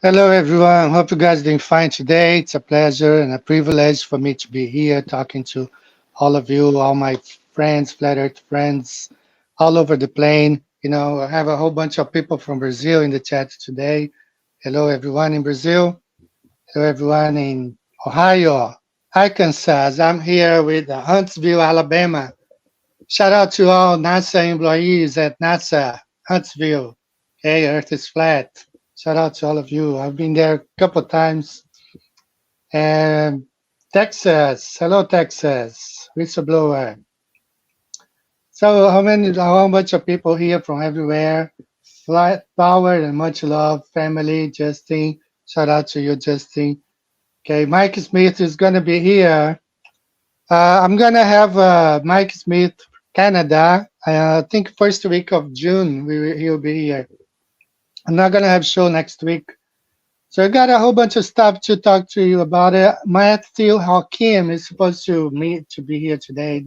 Hello, everyone. Hope you guys are doing fine today. It's a pleasure and a privilege for me to be here talking to all of you, all my friends, flat earth friends, all over the plane. I have a whole bunch of people from Brazil in the chat today. Hello, everyone in Brazil. Hello, everyone in Ohio, Arkansas. I'm here with Huntsville, Alabama. Shout out to all NASA employees at NASA, Huntsville. Hey, Earth is flat. Shout out to all of you. I've been there a couple of times. And Texas, hello Texas, whistleblower. So how much of people here from everywhere? Flight power and much love, family, Justin. Shout out to you, Justin. Okay, Mike Smith is gonna be here. I'm gonna have Mike Smith, Canada. I think first week of June he'll be here. I'm not gonna have show next week. So I got a whole bunch of stuff to talk to you about it. Matthew Hakim is supposed to meet to be here today.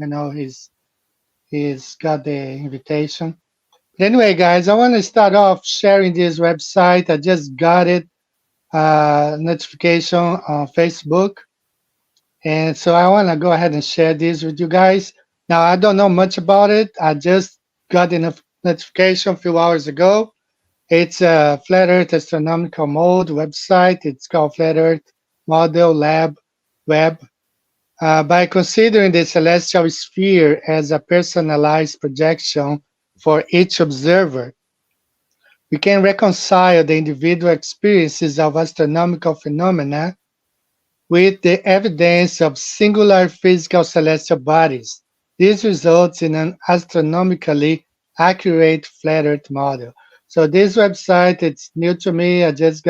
He's got the invitation. But anyway, guys, I want to start off sharing this website. I just got it notification on Facebook, and so I want to go ahead and share this with you guys. Now I don't know much about it. I just got the notification a few hours ago. It's a Flat Earth Astronomical Mode website. It's called Flat Earth Model Lab Web. By considering the celestial sphere as a personalized projection for each observer, we can reconcile the individual experiences of astronomical phenomena with the evidence of singular physical celestial bodies. This results in an astronomically accurate flat Earth model. So this website, it's new to me. I just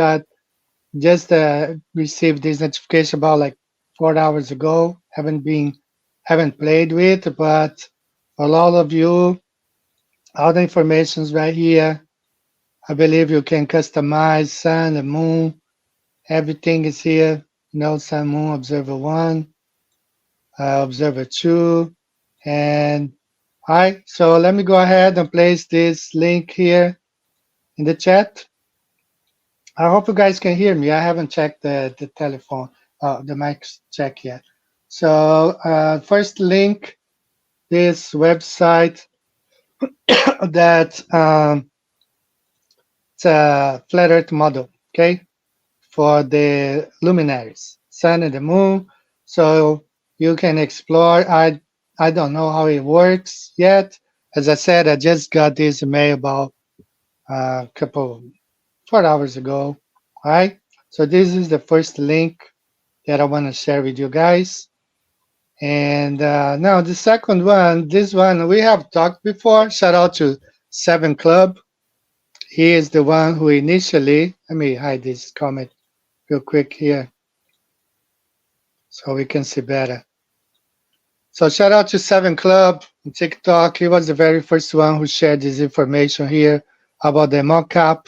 received this notification about like 4 hours ago. Haven't played with, but for all of you, all the information is right here. I believe you can customize sun and moon. Everything is here. Sun, moon, observer one, observer two, and all right. So let me go ahead and place this link here in the chat. I hope you guys can hear me. I haven't checked the telephone, the mic check yet. So first link, this website that it's a flat Earth model, okay, for the luminaries, sun and the moon. So you can explore. I don't know how it works yet. As I said, I just got this email about a couple 4 hours ago. All right. So this is the first link that I want to share with you guys. And now the second one, this one we have talked before. Shout out to Seven Club. He is the one who initially, let me hide this comment real quick here so we can see better. So shout out to Seven Club on TikTok. He was the very first one who shared this information here about the mock-up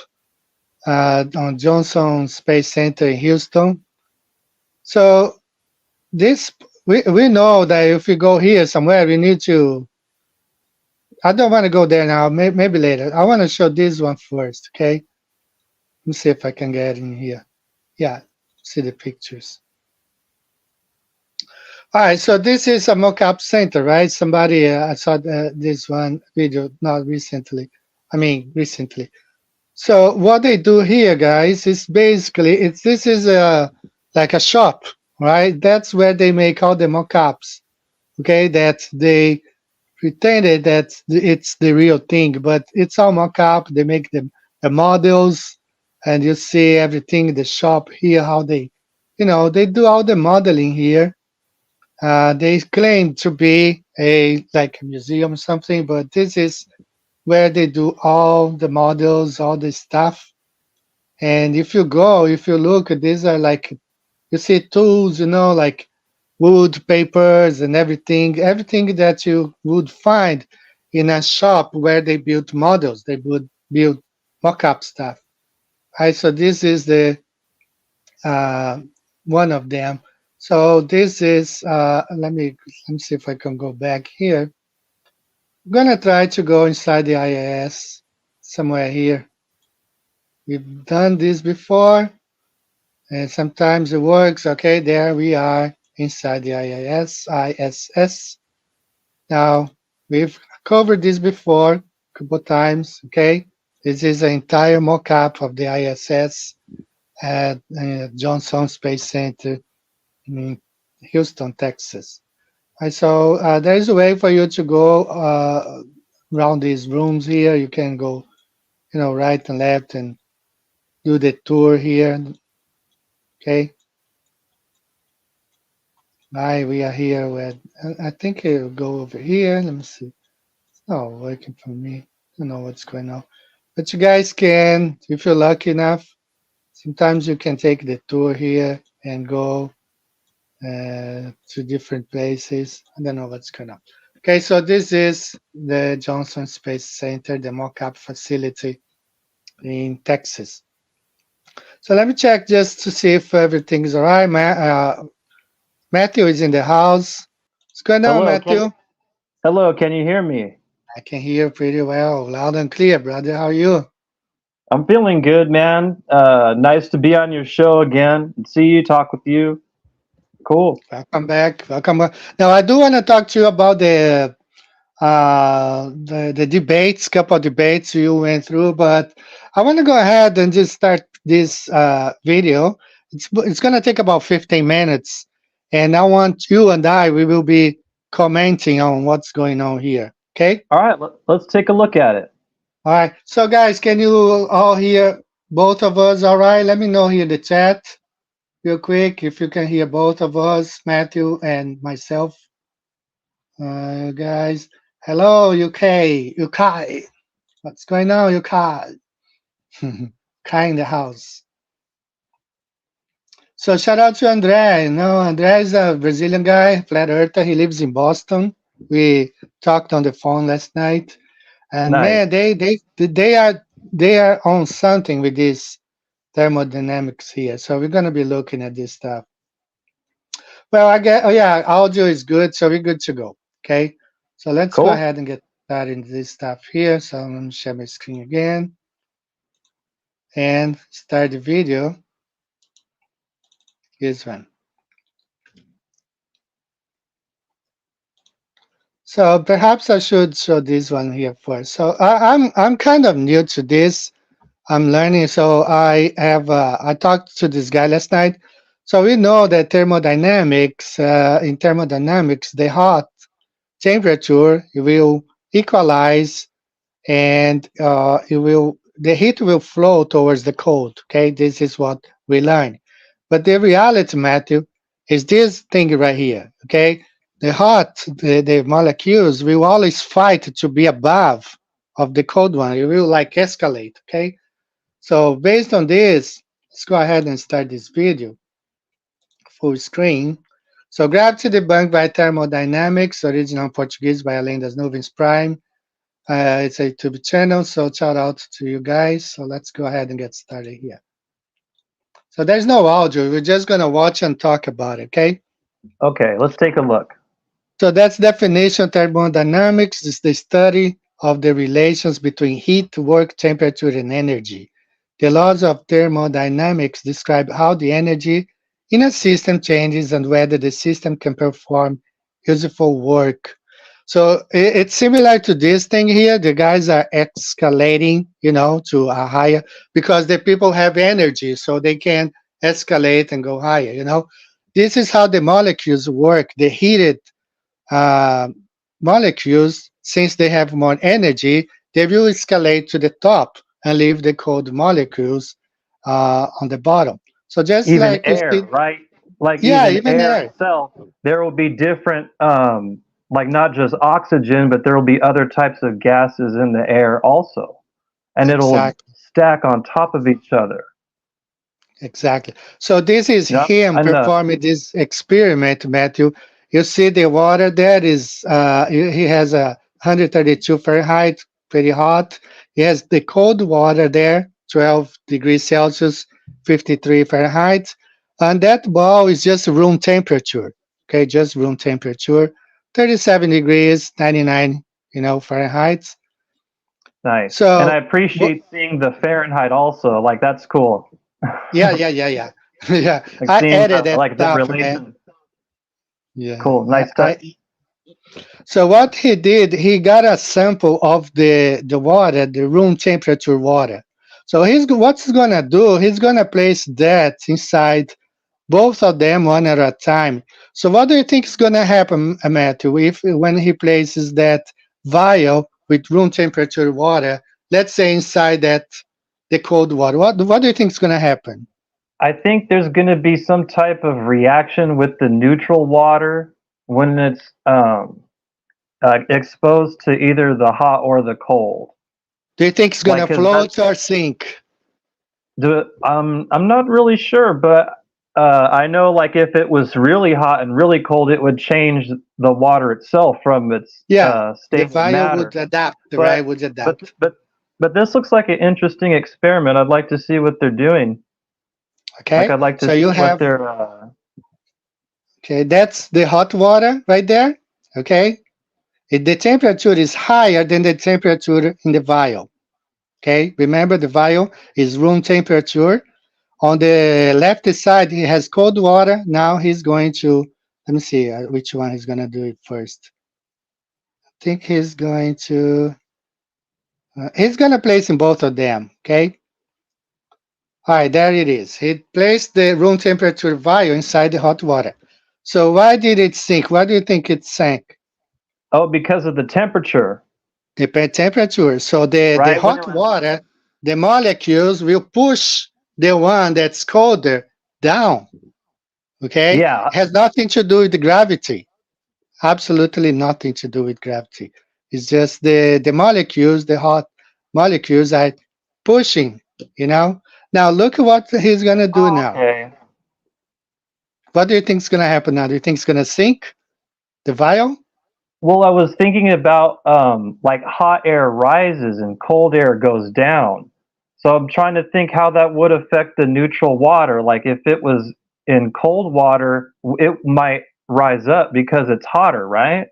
on Johnson Space Center in Houston. So this we know that if we go here somewhere, we need to. I don't want to go there now. Maybe later. I want to show this one first. Okay. Let me see if I can get in here. Yeah, see the pictures. All right, so this is a mock-up center, right? Somebody I saw this one video not recently. I mean recently. So what they do here, guys, is basically this is like a shop, right? That's where they make all the mock-ups. Okay, that they pretended that it's the real thing, but it's all mock-up. They make the models, and you see everything in the shop here. How they do all the modeling here. They claim to be like a museum or something, but this is where they do all the models, all the stuff. And if you look, these are like, you see tools, like wood, papers, and everything that you would find in a shop where they build models. They would build mock-up stuff. Right, so this is the uh, one of them. So this is, let me see if I can go back here. I'm gonna try to go inside the IIS somewhere here. We've done this before. And sometimes it works. Okay, there we are inside the ISS. Now, we've covered this before a couple times. Okay, this is the entire mock-up of the ISS at Johnson Space Center in Houston, Texas. So there is a way for you to go around these rooms here. You can go, right and left and do the tour here. Okay, hi, we are here with. I think it'll go over here. Let me see. It's not working for me. I don't know what's going on. But you guys can, if you're lucky enough, sometimes you can take the tour here and go to different places. I don't know what's going on. Okay, so this is the Johnson Space Center, the mock-up facility in Texas. So let me check just to see if everything is all right. Matthew is in the house. What's going on, Hello, can Matthew? hello, can you hear me? I can hear pretty well, loud and clear, brother. How are you? I'm feeling good, man. Nice to be on your show again and see you, talk with you. Cool. Welcome back. Welcome back. Now, I do want to talk to you about the debates, couple of debates you went through, but I want to go ahead and just start this video. It's going to take about 15 minutes, and I want you and we will be commenting on what's going on here. Okay? All right, let's take a look at it. All right. So, guys, can you all hear both of us? All right. Let me know here in the chat real quick if you can hear both of us, Matthew and myself. Guys, hello, UK, UK. What's going on, UK? Kai in the house. So shout out to Andre. Andre is a Brazilian guy, flat earther. He lives in Boston. We talked on the phone last night, and Nice. man, they are on something with this thermodynamics here. So we're gonna be looking at this stuff. Well, I get. Oh yeah, audio is good, so we're good to go. Okay, so let's go Cool. ahead and get started into this stuff here. So let me share my screen again and start the video. Here's one. So perhaps I should show this one here first. So I'm kind of new to this. I'm learning. So I talked to this guy last night. So we know that thermodynamics in thermodynamics the hot temperature will equalize and the heat will flow towards the cold. Okay, this is what we learn. But the reality, Matthew, is this thing right here. Okay, the molecules will always fight to be above of the cold one. It will like escalate. Okay, so based on this, let's go ahead and start this video full screen. So Gravity Debunked by Thermodynamics, original Portuguese by Além das Nuvens Prime. It's a YouTube channel, so shout out to you guys. So let's go ahead and get started here. So there's no audio. We're just going to watch and talk about it, okay? Okay, let's take a look. So that's definition of thermodynamics is the study of the relations between heat, work, temperature, and energy. The laws of thermodynamics describe how the energy in a system changes and whether the system can perform useful work. So it's similar to this thing here. The guys are escalating, to a higher because the people have energy, so they can escalate and go higher. This is how the molecules work. The heated uh, molecules, since they have more energy, they will escalate to the top and leave the cold molecules on the bottom. So just Even like you air, see, right? Like yeah, even even air there. itself, there will be different, like not just oxygen, but there will be other types of gases in the air also, and it'll Exactly. stack on top of each other. Exactly. So this is Yep. him And performing this experiment, Matthew. You see the water there is he has a 132 Fahrenheit, pretty hot. He has the cold water there, 12 degrees Celsius, 53 Fahrenheit. And that ball is just room temperature. Okay, just room temperature, 37 degrees, 99, Fahrenheit. nice. And I So appreciate seeing the Fahrenheit also. Like that's cool. yeah, yeah, yeah, yeah. Yeah, Like I seeing added that like the stuff, man. relation. Yeah, Cool, nice touch. so what he did, he got a sample of the water, the room temperature water. So what's he gonna do? He's gonna place that inside both of them one at a time. So what do you think is gonna happen, Matthew, if when he places that vial with room temperature water, let's say inside that the cold water? What do you think is gonna happen? I think there's going to be some type of reaction with the neutral water when it's exposed to either the hot or the cold. Do you think it's Like, gonna cause that float or sink? I'm not really sure, but I know like if it was really hot and really cold, it would change the water itself from its Yeah, the state of vial would matter. adapt, right? But Would but adapt. but but this looks like an interesting experiment. I'd like to see what they're doing. Like Okay, I'd like to so see you what have they're. okay, that's the hot water right there. Okay, the temperature is higher than the temperature in the vial. Okay, remember the vial is room temperature. On the left side, he has cold water. Now he's going to, let me see which one he's going to do it first. I think he's going to place in both of them. Okay, all right, there it is. He placed the room temperature vial inside the hot water. So why did it sink? Why do you think it sank? Oh, because of the temperature, Depend temperature. So the right? When it hot was. water, the molecules will push the one that's colder down. Okay, Yeah. has nothing to do with the gravity. Absolutely nothing to do with gravity. It's just the molecules, the hot molecules are pushing. You know. Now look at what he's gonna do Oh, now. okay. What do you think is gonna happen now? Do you think it's gonna sink the vial? Well, I was thinking about like hot air rises and cold air goes down. So I'm trying to think how that would affect the neutral water. Like if it was in cold water, it might rise up because it's hotter, right?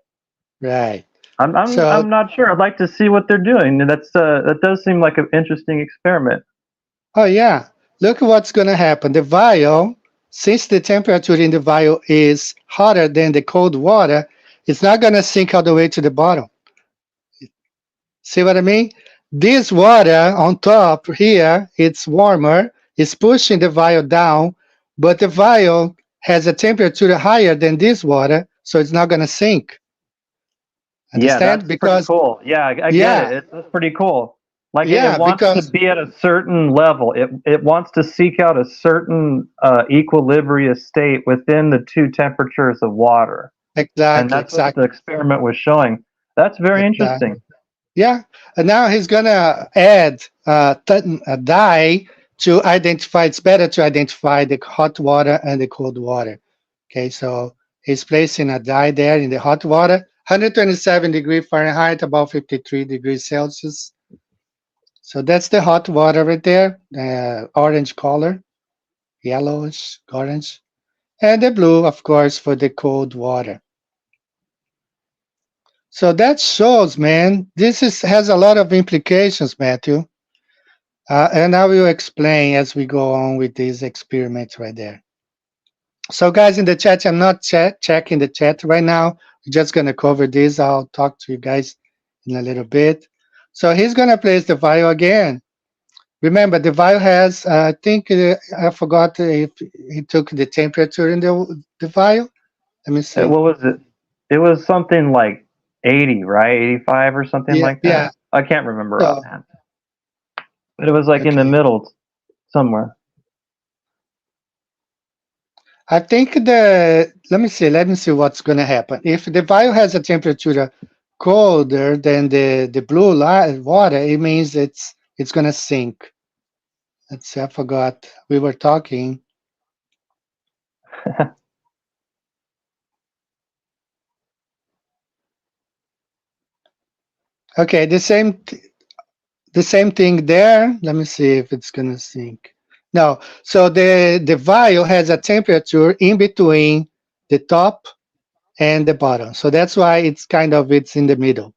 Right. I'm So not sure. I'd like to see what they're doing. That does seem like an interesting experiment. oh yeah, look at what's going to happen. The vial, since the temperature in the vial is hotter than the cold water, it's not going to sink all the way to the bottom. See what I mean? This water on top here, it's warmer, it's pushing the vial down, but the vial has a temperature higher than this water, so it's not going to sink. Yeah, Understand? that's pretty Because cool. Yeah, I get yeah, it. That's pretty cool. Like it yeah, wants to because be at a certain level. It wants to seek out a certain equilibrium state within the two temperatures of water, and exactly, that's what the exactly, experiment was showing. That's very exactly. interesting. Yeah, and now he's gonna add a dye to identify. It's better to identify the hot water and the cold water. Okay, so he's placing a dye there in the hot water, 127 degree Fahrenheit, about 53 degrees Celsius. So that's the hot water right there, orange color, yellowish orange, and the blue, of course, for the cold water. So that shows, man, this has a lot of implications, Matthew. And I will explain as we go on with these experiments right there. So, guys, in the chat, I'm not checking the chat right now. We're just going to cover this. I'll talk to you guys in a little bit. So, he's going to place the vial again. Remember, the vial has, I think, I forgot if he took the temperature in the vial. Let me see. What was it? It was something like 80, right? 85 or something Yeah, like yeah. that. I can't remember So, offhand, but it was like in the okay. middle somewhere. I think let me see what's going to happen. If the vial has a temperature colder than the blue light water, it means it's going to sink. Let's see, I forgot. We were talking. Okay, the same thing there. Let me see if it's going to sink. No. So the vial has a temperature in between the top and the bottom. So that's why it's in the middle.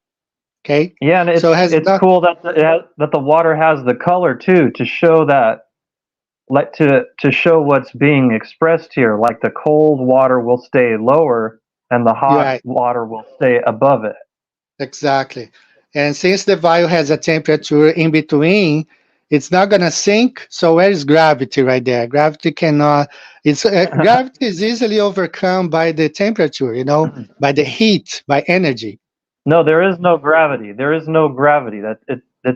Okay? Yeah, and So it has it's not cool that that the water has the color too to show that. like to show what's being expressed here. Like the cold water will stay lower, and the You're hot right. water will stay above it. Exactly. And since the vial has a temperature in between, it's not going to sink. So where is gravity right there? Gravity cannot, it's gravity is easily overcome by the temperature, by the heat, by energy. No, there is no gravity. There is no gravity. That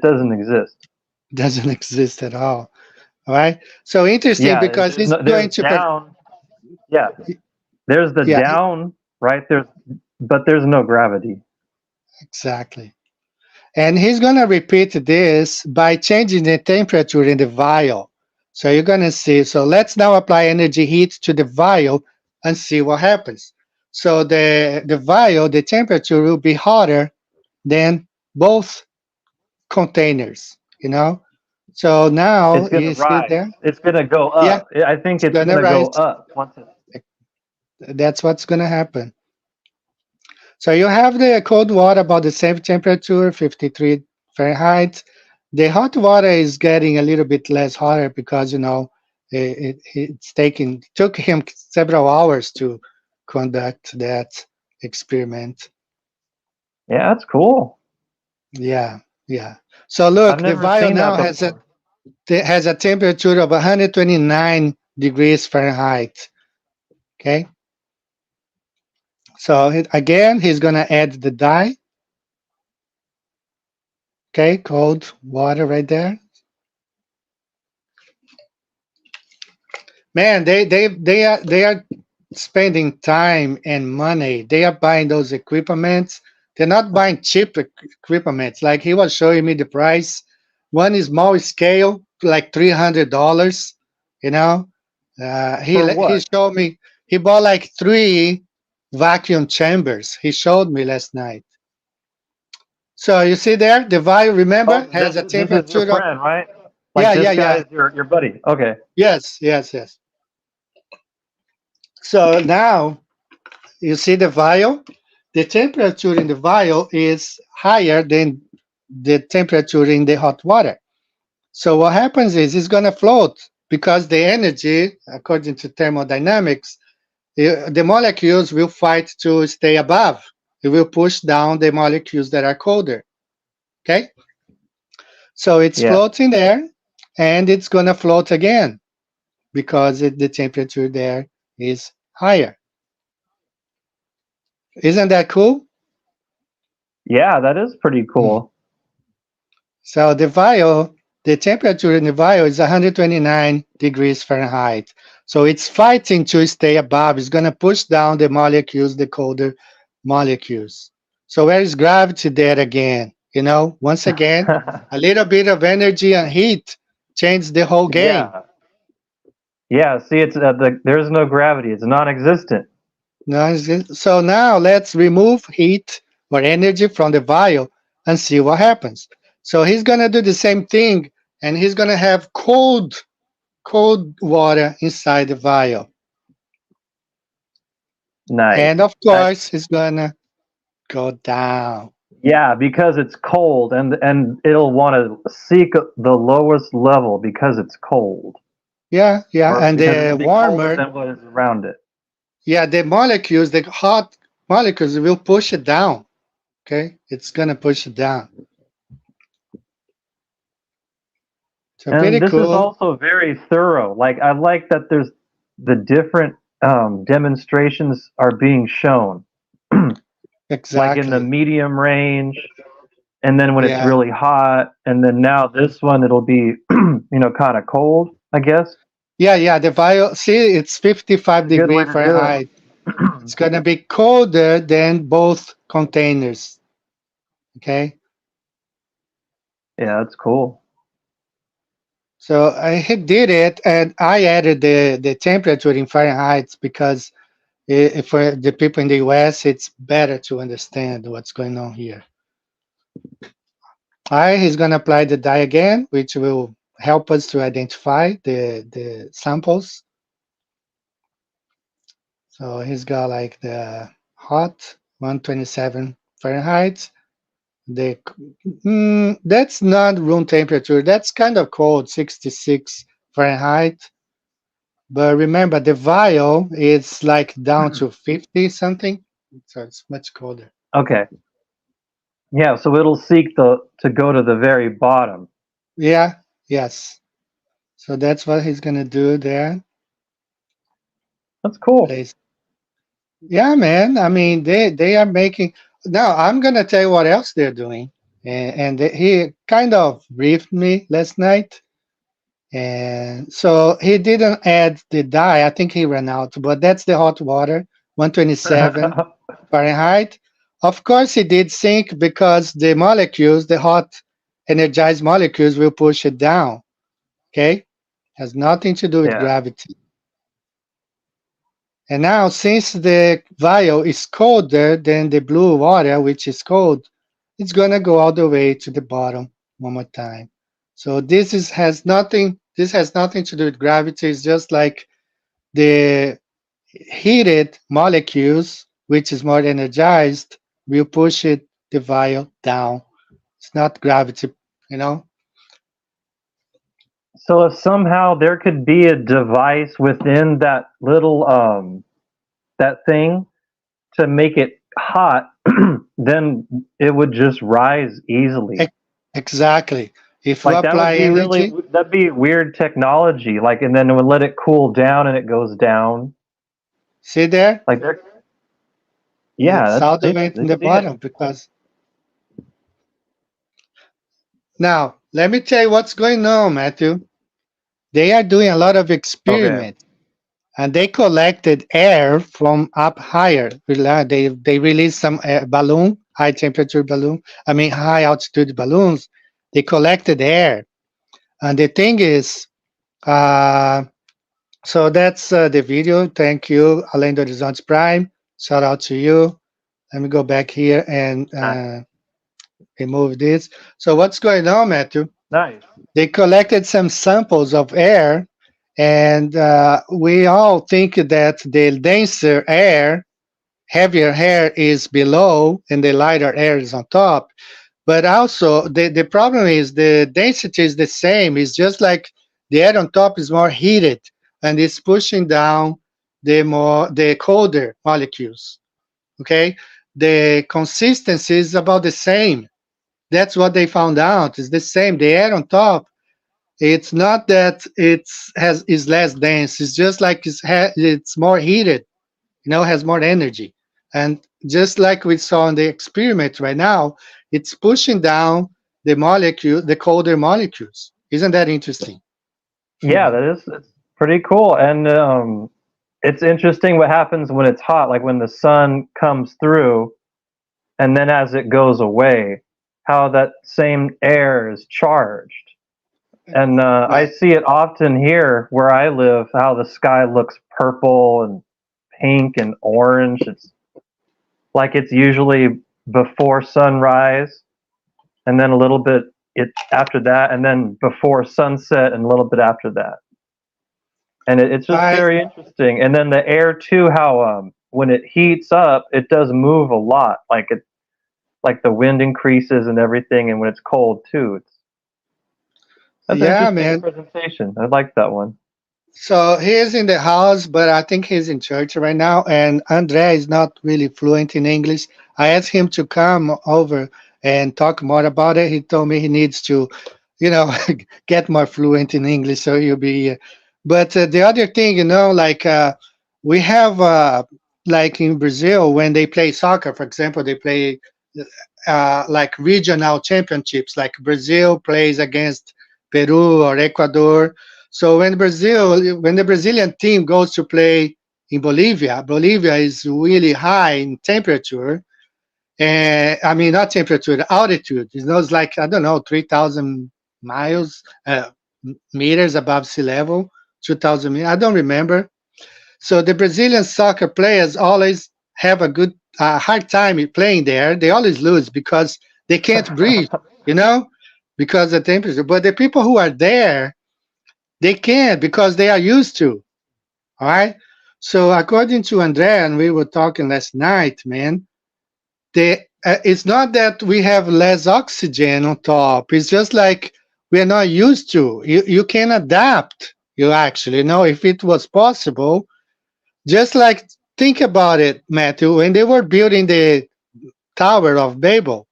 doesn't exist. Doesn't exist at all right? So interesting Yeah, because there's it's no going there's to, down. Yeah, there's the yeah, down, right? But there's no gravity. exactly. And he's going to repeat this by changing the temperature in the vial. So you're going to see. So let's now apply energy heat to the vial and see what happens. So the vial, the temperature will be hotter than both containers, So now It's gonna you see rise. there? It's gonna go Yeah, up. I think it's it's going to gonna go rise. up once it. That's what's going to happen. So you have the cold water about the same temperature, 53 Fahrenheit. The hot water is getting a little bit less hotter because it's took him several hours to conduct that experiment. Yeah, that's cool. Yeah, yeah. So I've look, the never vial seen now that before. has a temperature of 129 degrees Fahrenheit. Okay. So again, he's gonna add the dye. Okay, cold water right there. Man, they are spending time and money. They are buying those equipments. They're not buying cheap equipments. Like he was showing me the price. One is small scale, like $300. You know, For he what? showed me he bought like three vacuum chambers. He showed me last night. So you see there, the vial, remember, Oh, has a this is your temperature of, friend, right? yeah, Like yeah, this guy yeah, is your buddy. Okay. yes, yes, yes. So now you see the vial. The temperature in the vial is higher than the temperature in the hot water. So what happens is it's going to float because the energy, according to thermodynamics, the molecules will fight to stay above. It will push down the molecules that are colder. Okay? So it's Yeah. floating there and it's going to float again because the temperature there is higher. Isn't that cool? Yeah, that is pretty Hmm. cool. So the temperature in the vial is 129 degrees Fahrenheit. So it's fighting to stay above. It's going to push down the molecules, the colder molecules. So where is gravity there again? Once again, a little bit of energy and heat change the whole game. Yeah. Yeah. See, it's there's no gravity. It's non-existent. So now let's remove heat or energy from the vial and see what happens. So he's going to do the same thing and he's going to have cold water inside the vial. Nice. And of That course, it's gonna go down. Yeah, because it's cold, and it'll want to seek the lowest level because it's cold, Yeah, yeah. or And because it'll the be colder warmer, than what is around it. yeah, the hot molecules will push it down. Okay, it's gonna push it down. So And pretty this is cool. also very thorough. Like I like that there's the different demonstrations are being shown, like in the Exactly. medium range, and then when it's Yeah, really hot, and then now this one it'll be kind of cold, I guess. yeah, yeah. The vial. See, it's It's 55 a good way degree to do Fahrenheit. It's gonna be colder than both containers. Okay. it. Yeah, that's cool. So I did it, and I added the temperature in Fahrenheit because for the people in the US, it's better to understand what's going on here. He's going to apply the dye again, which will help us to identify the samples. So he's got like the hot 127 Fahrenheit. That's not room temperature. That's kind of cold, 66 Fahrenheit. But remember, the vial is like down to 50 something, so it's much colder. Okay. Yeah, so it'll seek the to go to the very bottom. Yeah, yes. So that's what he's gonna do there. That's cool. Place. Yeah, man. I mean, they are making. Now I'm gonna tell you what else they're doing, he kind of briefed me last night, and so he didn't add the dye. I think he ran out, but that's the hot water, 127 Fahrenheit. Of course, he did sink because the molecules, the hot energized molecules, will push it down. Okay, has nothing to do with Yeah. gravity. And now, since the vial is colder than the blue water, which is cold, it's gonna go all the way to the bottom one more time. So has nothing. This has nothing to do with gravity. It's just like the heated molecules, which is more energized, will push the vial down. It's not gravity, you know. So if somehow there could be a device within that little that thing to make it hot, then it would just rise easily. E- Exactly. If you Like that would apply be really energy, that'd be weird technology. Like and then it would let it cool down and it goes down. see there, Like there, yeah, it's that's all the way I to the see it. bottom because now let me tell you what's going on, Matthew. They are doing a lot of Okay. experiments and they collected air from up higher. They released some balloon, high temperature balloon. I mean, high altitude balloons. They collected air, and the thing is, uh, so that's the video. Thank you, Alain Horizontes Prime. Shout out to you. Let me go back here and Nice. remove this. So what's going on, Matthew? Nice. They collected some samples of air, and we all think that the denser air, heavier air is below, and the lighter air is on top. But also, the problem is the density is the same. It's just like the air on top is more heated, and it's pushing down the colder molecules. Okay, the consistency is about the same. That's what they found out. It's the same. The air on top, it's not that it's has is less dense. It's just like it's more heated. Has more energy. And just like we saw in the experiment right now, it's pushing down the colder molecules. Isn't that interesting? Yeah, that is it's pretty cool. And it's interesting what happens when it's hot, like when the sun comes through and then as it goes away, how that same air is charged. And I Right. see it often here where I live, how the sky looks purple and pink and orange. It's like it's usually before sunrise, and then a little bit it after that, and then before sunset, and a little bit after that. And it's just I very interesting. And then the air too, how when it heats up, it does move a lot. Like the wind increases and everything, and when it's cold too, that's an Yeah, interesting man. presentation. I like that one. So he is in the house, but I think he's in church right now. And Andre is not really fluent in English. I asked him to come over and talk more about it. He told me he needs to, you know, get more fluent in English, so he'll be here. But the other thing, like we have, like in Brazil, when they play soccer, for example, they play like regional championships, like Brazil plays against Peru or Ecuador. So when the Brazilian team goes to play in Bolivia, Bolivia is really high in temperature. And I mean, not temperature, altitude. It's like, I don't know, 3,000 miles, meters above sea level, 2,000 meters. I don't remember. So the Brazilian soccer players always have a hard time playing there. They always lose because they can't breathe, you know, because of the temperature. But the people who are there, they can because they are used to. All right. So according to Andrea, and we were talking last night, man, it's not that we have less oxygen on top. It's just like we're not used to. You can adapt. You actually know if it was possible, just like think about it, Matthew, when they were building the Tower of Babel,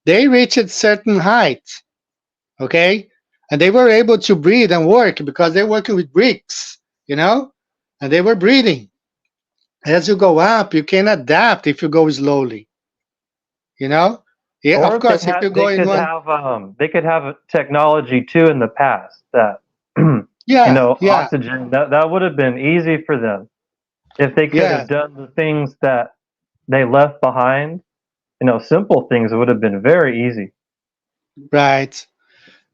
they reached certain heights, okay? And they were able to breathe and work because they're working with bricks, you know? And they were breathing. As you go up, you can adapt if you go slowly, you know? Yeah, of Or course, if you go in one, they could have technology too in the past that yeah, yeah, oxygen that would have been easy for them if they could yeah, have done the things that they left behind. Simple things would have been very easy. right.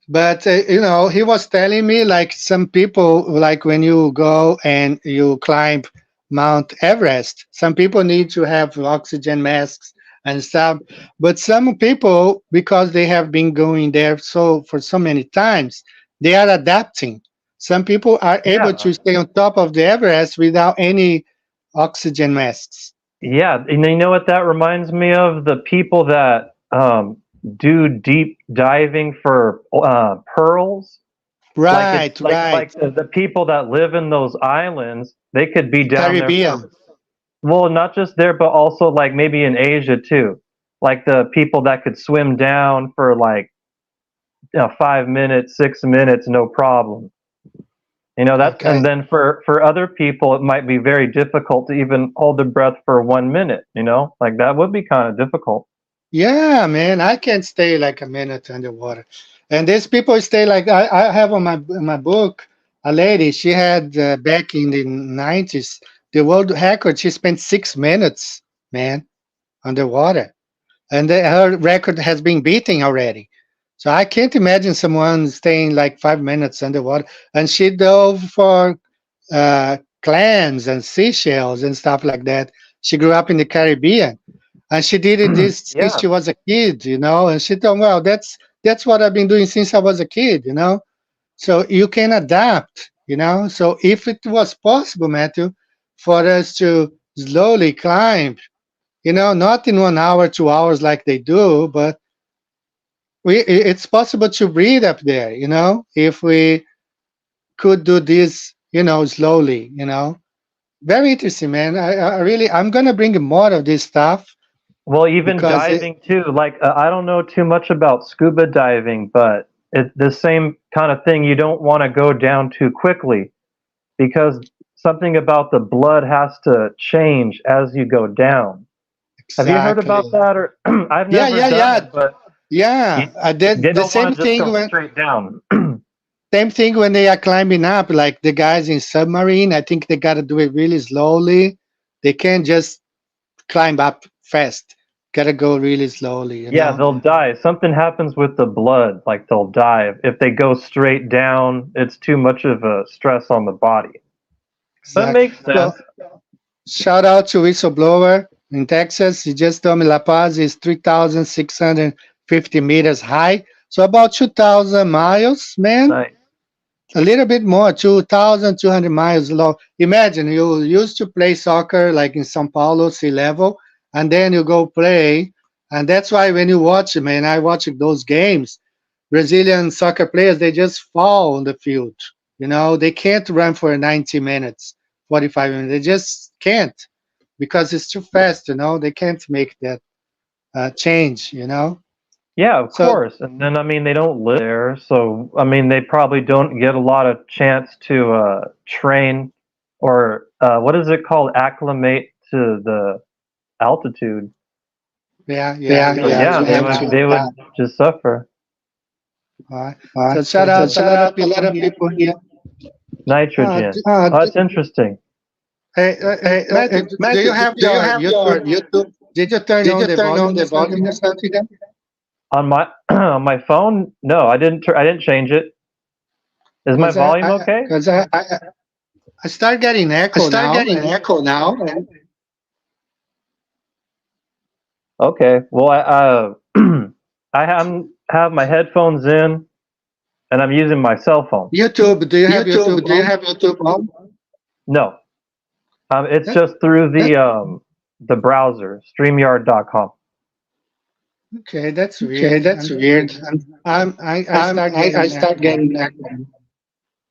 But he was telling me like some people, like when you go and you climb Mount Everest, some people need to have oxygen masks and stuff. But some people, because they have been going there so for so many times, they are adapting. Some people are able Yeah, to stay on top of the Everest without any oxygen masks. yeah. And you know what that reminds me of? The people that do deep diving for pearls. Like it's Right, right. like the people that live in those islands, they could be down there for, Caribbean. well, not just there, but also like maybe in Asia too. Like the people that could swim down for like 5 minutes, 6 minutes, no problem. That's, Okay. and then for other people, it might be very difficult to even hold their breath for 1 minute. Like that would be kind of difficult. Yeah, man, I can stay like a minute underwater. And these people stay like I have on my book a lady. She had back in the 90s the world record. She spent 6 minutes, man, underwater, and her record has been beaten already. So I can't imagine someone staying like 5 minutes underwater. And she dove for clams and seashells and stuff like that. She grew up in the Caribbean, and she did it this since Yeah. she was a kid, and she thought, well, that's what I've been doing since I was a kid. So you can adapt. So if it was possible, Matthew, for us to slowly climb, not in 1 hour, 2 hours like they do, but it's possible to breathe up there, if we could do this, slowly. Very interesting, man. I really, I'm gonna bring more of this stuff Well, even because diving too. Like I don't know too much about scuba diving, but it's the same kind of thing. You don't want to go down too quickly because something about the blood has to change as you go down. Have you heard exactly. about that? Or I've Yeah, never yeah, done yeah, it, but yeah. you, Did they the don't want same to just thing go when straight down. they are climbing up, like the guys in submarine. I think they gotta do it really slowly. They can't just climb up fast. Gotta go really slowly, Yeah, they'll die. Something happens with the blood, like they'll die. If they go straight down, it's too much of a stress on the body. That Exactly. makes Well, sense. shout out to whistleblower in Texas. He just told me La Paz is 3,650 meters high, so about 2,000 miles, man. Nice. A little bit more, 2,200 miles long. Imagine you used to play soccer like in Sao Paulo, sea level, and then you go play. And that's why when you watch, man, I watch those games, Brazilian soccer players, they just fall on the field. They can't run for 90 minutes, 45 minutes. They just can't because it's too fast, They can't make that change. Yeah, of So, course. And then I mean they don't live there, so I mean they probably don't get a lot of chance to train or what is it called? Acclimate to the altitude. yeah, yeah, Yeah, you so have yeah, to they adapt. would just suffer. All right. So shout out a lot of people here. Nitrogen. Uh, Oh, that's interesting. hey, Matthew, do you have your YouTube? Did you turn on the volume or something? On my on my phone? No, I didn't change it. Is my Because I, volume I, okay? cause I start getting echo now, and Okay. Well, have my headphones in and I'm using my cell phone. YouTube. Do you have YouTube on? No, it's That, just through the browser, StreamYard.com. okay, that's weird. I start getting echo.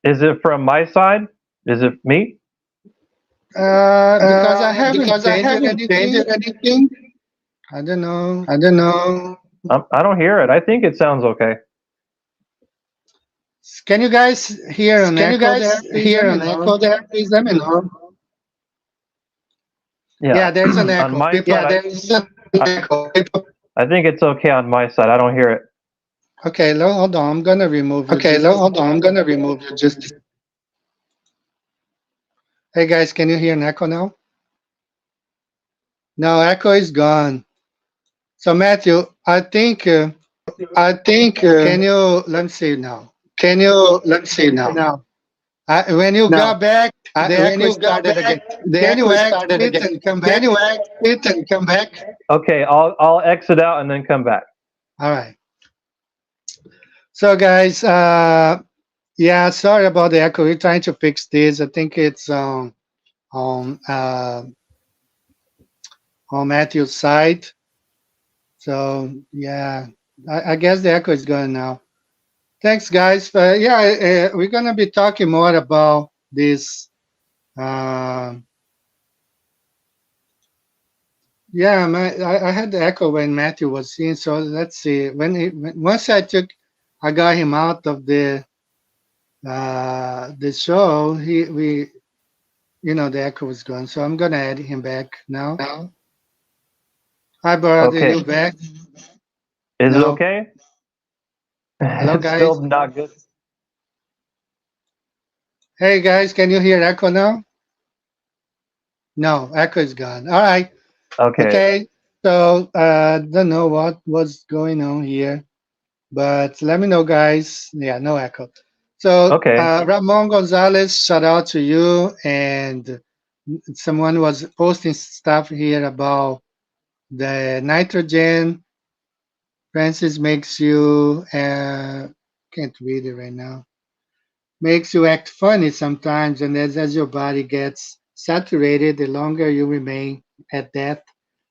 Is it from my side? Is it me? Because I haven't Because I changed haven't changed anything. anything. I don't know. I don't know. I don't hear it. I think it sounds okay. Can you guys hear an Can you echo guys there? Please let hear me an know. echo there? Please let me know. Yeah, Yeah, there's an on echo. my Yeah, side, there is an I echo. I think it's okay on my side. I don't hear it. Okay, hold on. I'm gonna remove you. Okay, Just hold on. I'm gonna remove you. Just hey guys, can you hear an echo now? No, echo is gone. So Matthew, I think I think. can you let me see now. Can you? Let's see now. Now, when you Now, got back, the when echo you got started back, again. the Can you echo started exit again. and come Can back? you exit and come back? Okay, I'll exit out and then come back. All right. So guys, yeah, sorry about the echo. We're trying to fix this. I think it's on uh, on Matthew's side. So yeah, I guess the echo is gone now. Thanks, guys. Yeah, we're gonna be talking more about this. Uh, yeah, I had the echo when Matthew was in. So let's see. Once I got him out of the show. The echo was gone. So I'm gonna add him back now. Now, Hi, brother. Okay, You back? is it No. okay? Hello, It's guys. still not good. Hey, guys. Can you hear echo now? No, echo is gone. All right. Okay, Okay. So don't know what was going on here, but let me know, guys. Yeah, no echo. So okay. Ramon Gonzalez, shout out to you. And someone was posting stuff here about the nitrogen. Francis makes you can't read it right now. Makes you act funny sometimes, and as your body gets saturated, the longer you remain at that.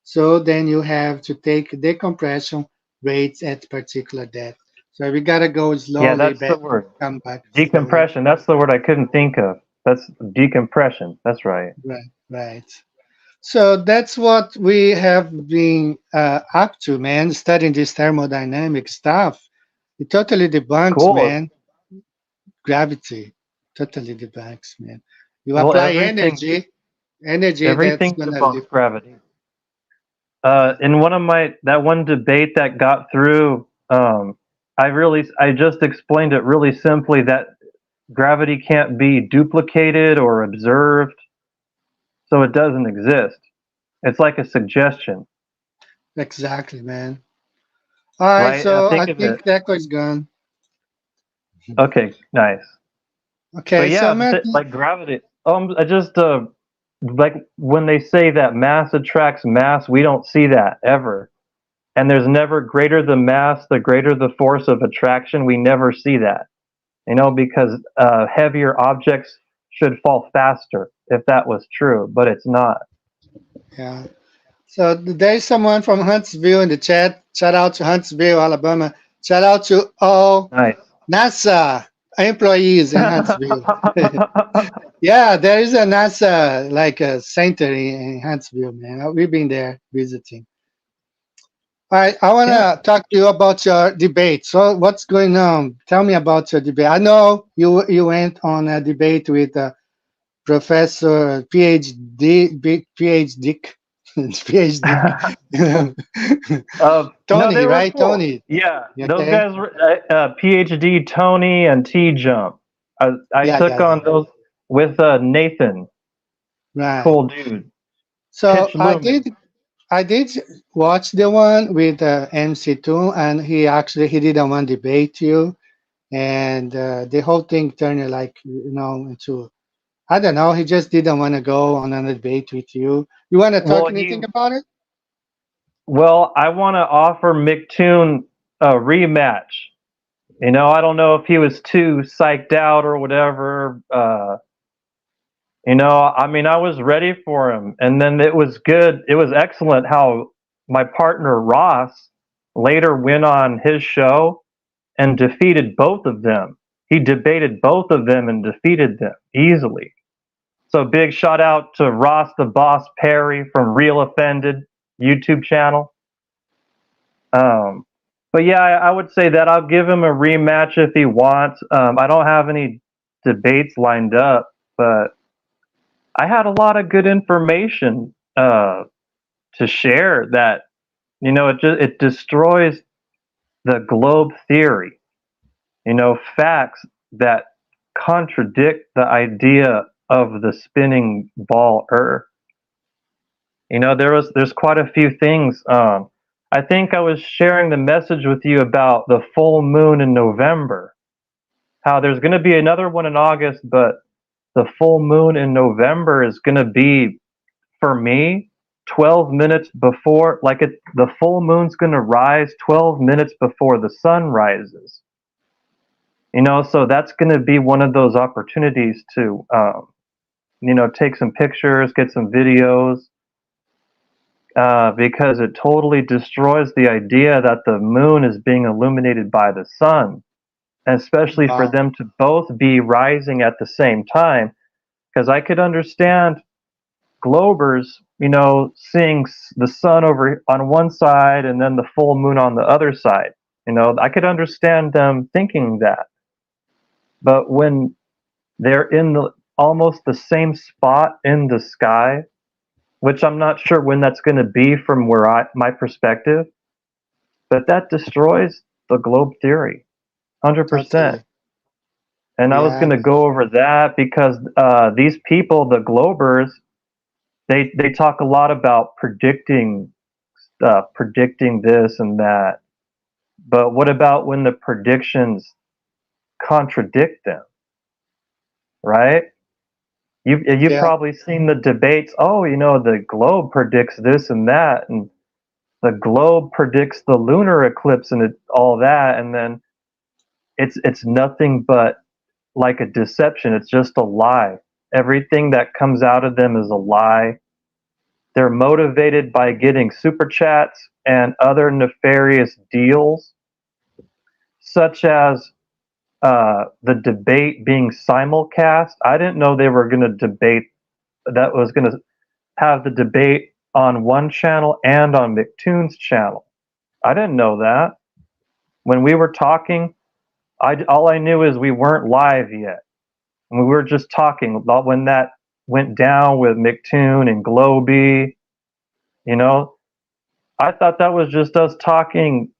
So then you have to take decompression rates at particular depth. So we gotta go Yeah, slowly that's the back, word. come back slowly. Decompression. That's the word I couldn't think of. That's decompression. That's right. Right, right. So that's what we have been up to, man, studying this thermodynamic stuff. It totally debunks, Cool. man, gravity. Totally debunks, man. You Well, apply energy that's everything gonna debunks lift. gravity. In one of that one debate that got through, I just explained it really simply that gravity can't be duplicated or observed, so it doesn't exist. It's like a suggestion, Exactly, man. All right, right? so I Think of it. think the echo is gone. Okay, nice. But Okay, so yeah, Matt, like gravity. I just like when they say that mass attracts mass, we don't see that ever. And there's never greater the mass, the greater the force of attraction. We never see that, because heavier objects should fall faster if that was true, but it's not. yeah. So there's someone from Huntsville in the chat. Shout out to Huntsville, Alabama. Shout out to all Nice. NASA employees in Huntsville. Yeah, there is a NASA like a center in Huntsville, man. We've been there visiting. All right, I want Yeah. to talk to you about your debate. So, what's going on? Tell me about your debate. I know you went on a debate with Professor PhD, PhD, PhD, No, Tony, they were right? cool. Tony. Yeah, those Okay. guys were PhD Tony and T Jump. I Yeah, took yeah, yeah. on those with Nathan. Right. Cool dude. So Pitch Lumen. I did watch the one with MC2, and he did a one debate you, and the whole thing turned like into I don't know. He just didn't want to go on a debate with you. You want to talk Well, anything about it? I want to offer McToon a rematch. I don't know if he was too psyched out or whatever. I mean, I was ready for him, and then it was good. It was excellent how my partner Ross later went on his show and defeated both of them. he debated both of them and defeated them easily. So big shout out to Ross the Boss Perry from Real Offended YouTube channel. But yeah, I would say that I'll give him a rematch if he wants. I don't have any debates lined up, but I had a lot of good information to share that, it destroys the globe theory, facts that contradict the idea of the spinning ball Earth. There's quite a few things. I think I was sharing the message with you about the full moon in November. How there's going to be another one in August, but the full moon in November is going to be, for me, 12 minutes before, the full moon's going to rise 12 minutes before the sun rises. So that's going to be one of those opportunities to, take some pictures, get some videos, because it totally destroys the idea that the moon is being illuminated by the sun, especially for Wow. them to both be rising at the same time. Because I could understand Globers, seeing the sun over on one side and then the full moon on the other side. I could understand them thinking that. But when they're in almost the same spot in the sky, which I'm not sure when that's going to be from my perspective, but that destroys the globe theory, 100%. Totally. And I was Yeah. going to go over that because these people, the Globers, they talk a lot about predicting stuff, predicting this and that. But what about when the predictions contradict them, right? You've Yeah. probably seen the debates. Oh, the globe predicts this and that, and the globe predicts the lunar eclipse and all that, and then it's nothing but like a deception. It's just a lie. Everything that comes out of them is a lie. They're motivated by getting super chats and other nefarious deals, such as the debate being simulcast. I didn't know they were going to debate, that was going to have the debate on one channel and on McToon's channel. I didn't know that. When we were talking, all I knew is we weren't live yet. And we were just talking about when that went down with McToon and Globy, you know. I thought that was just us talking,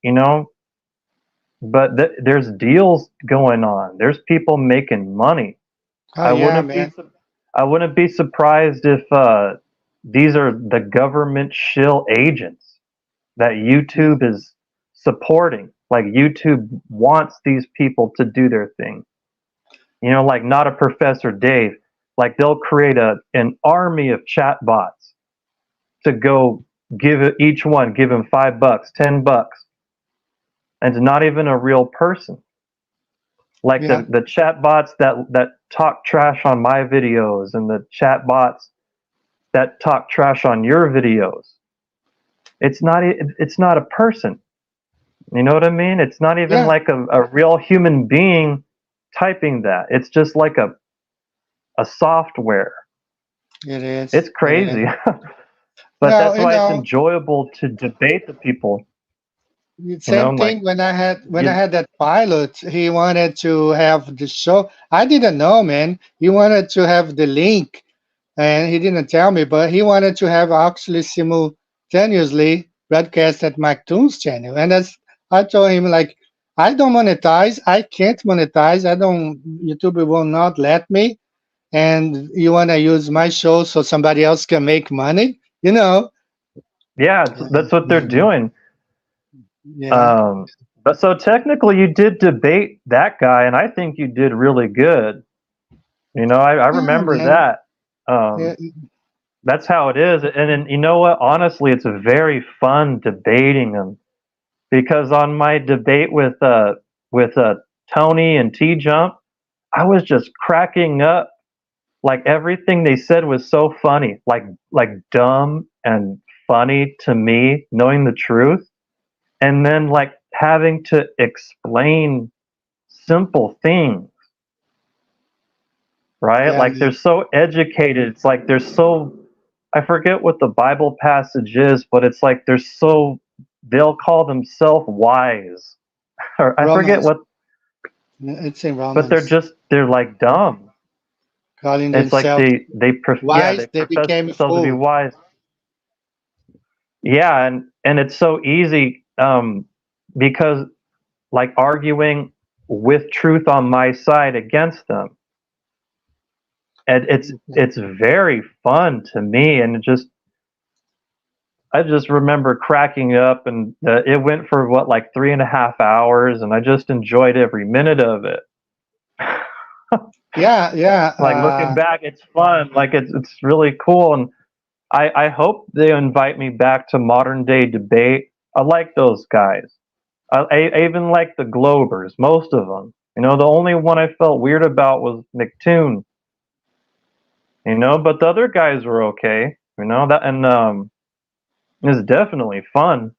but there's deals going on. There's people making money. Oh I yeah, wouldn't be man. I wouldn't be surprised if these are the government shill agents that YouTube is supporting. Like YouTube wants these people to do their thing. Like not a Professor Dave. Like they'll create an army of chat bots to go each one give him $5, $10, and it's not even a real person. Like Yeah. the chat bots that talk trash on my videos and the chat bots that talk trash on your videos. It's not a person. You know what I mean? It's not even Yeah. like a real human being typing that. It's just like a software. It is. It's It is. crazy. But Well, that's why it's enjoyable to debate the people. same Like thing when I you, had that pilot. He wanted to have the show. I didn't know, man. He wanted to have the link, and he didn't tell me, but he wanted to have actually simultaneously broadcast at McToon's channel. And I told him like, I don't monetize. I can't monetize. I don't. YouTube will not let me. And you want to use my show so somebody else can make money? yeah, that's what they're doing. Yeah. Um, but so technically, you did debate that guy, and I think you did really good. I Yeah, remember man. that. Yeah, That's how it is. And then, you know what? Honestly, it's very fun debating them because on my debate with Tony and T Jump, I was just cracking up. Like everything they said was so funny, like dumb and funny to me, knowing the truth, and then like having to explain simple things. right? Yeah, Like they're man. so educated. It's like they're so, I forget what the Bible passage is, but it's like they're so, they'll call themselves wise. Or I forget Romans. what, It's in but they're Romans. just, they're like dumb. Calling It's like themselves yeah, wise, they they profess became themselves to be fools. wise. Yeah, and it's so easy because like arguing with truth on my side against them. And it's very fun to me, and it just I just remember cracking up, and it went for what, like 3.5 hours, and I just enjoyed every minute of it. Yeah, yeah. Like looking back, it's fun. Like it's really cool, and I hope they invite me back to modern day debate. I like those guys. I even like the Globers, most of them. You know, the only one I felt weird about was McToon. You know, but the other guys were okay. You know that, and it's definitely fun.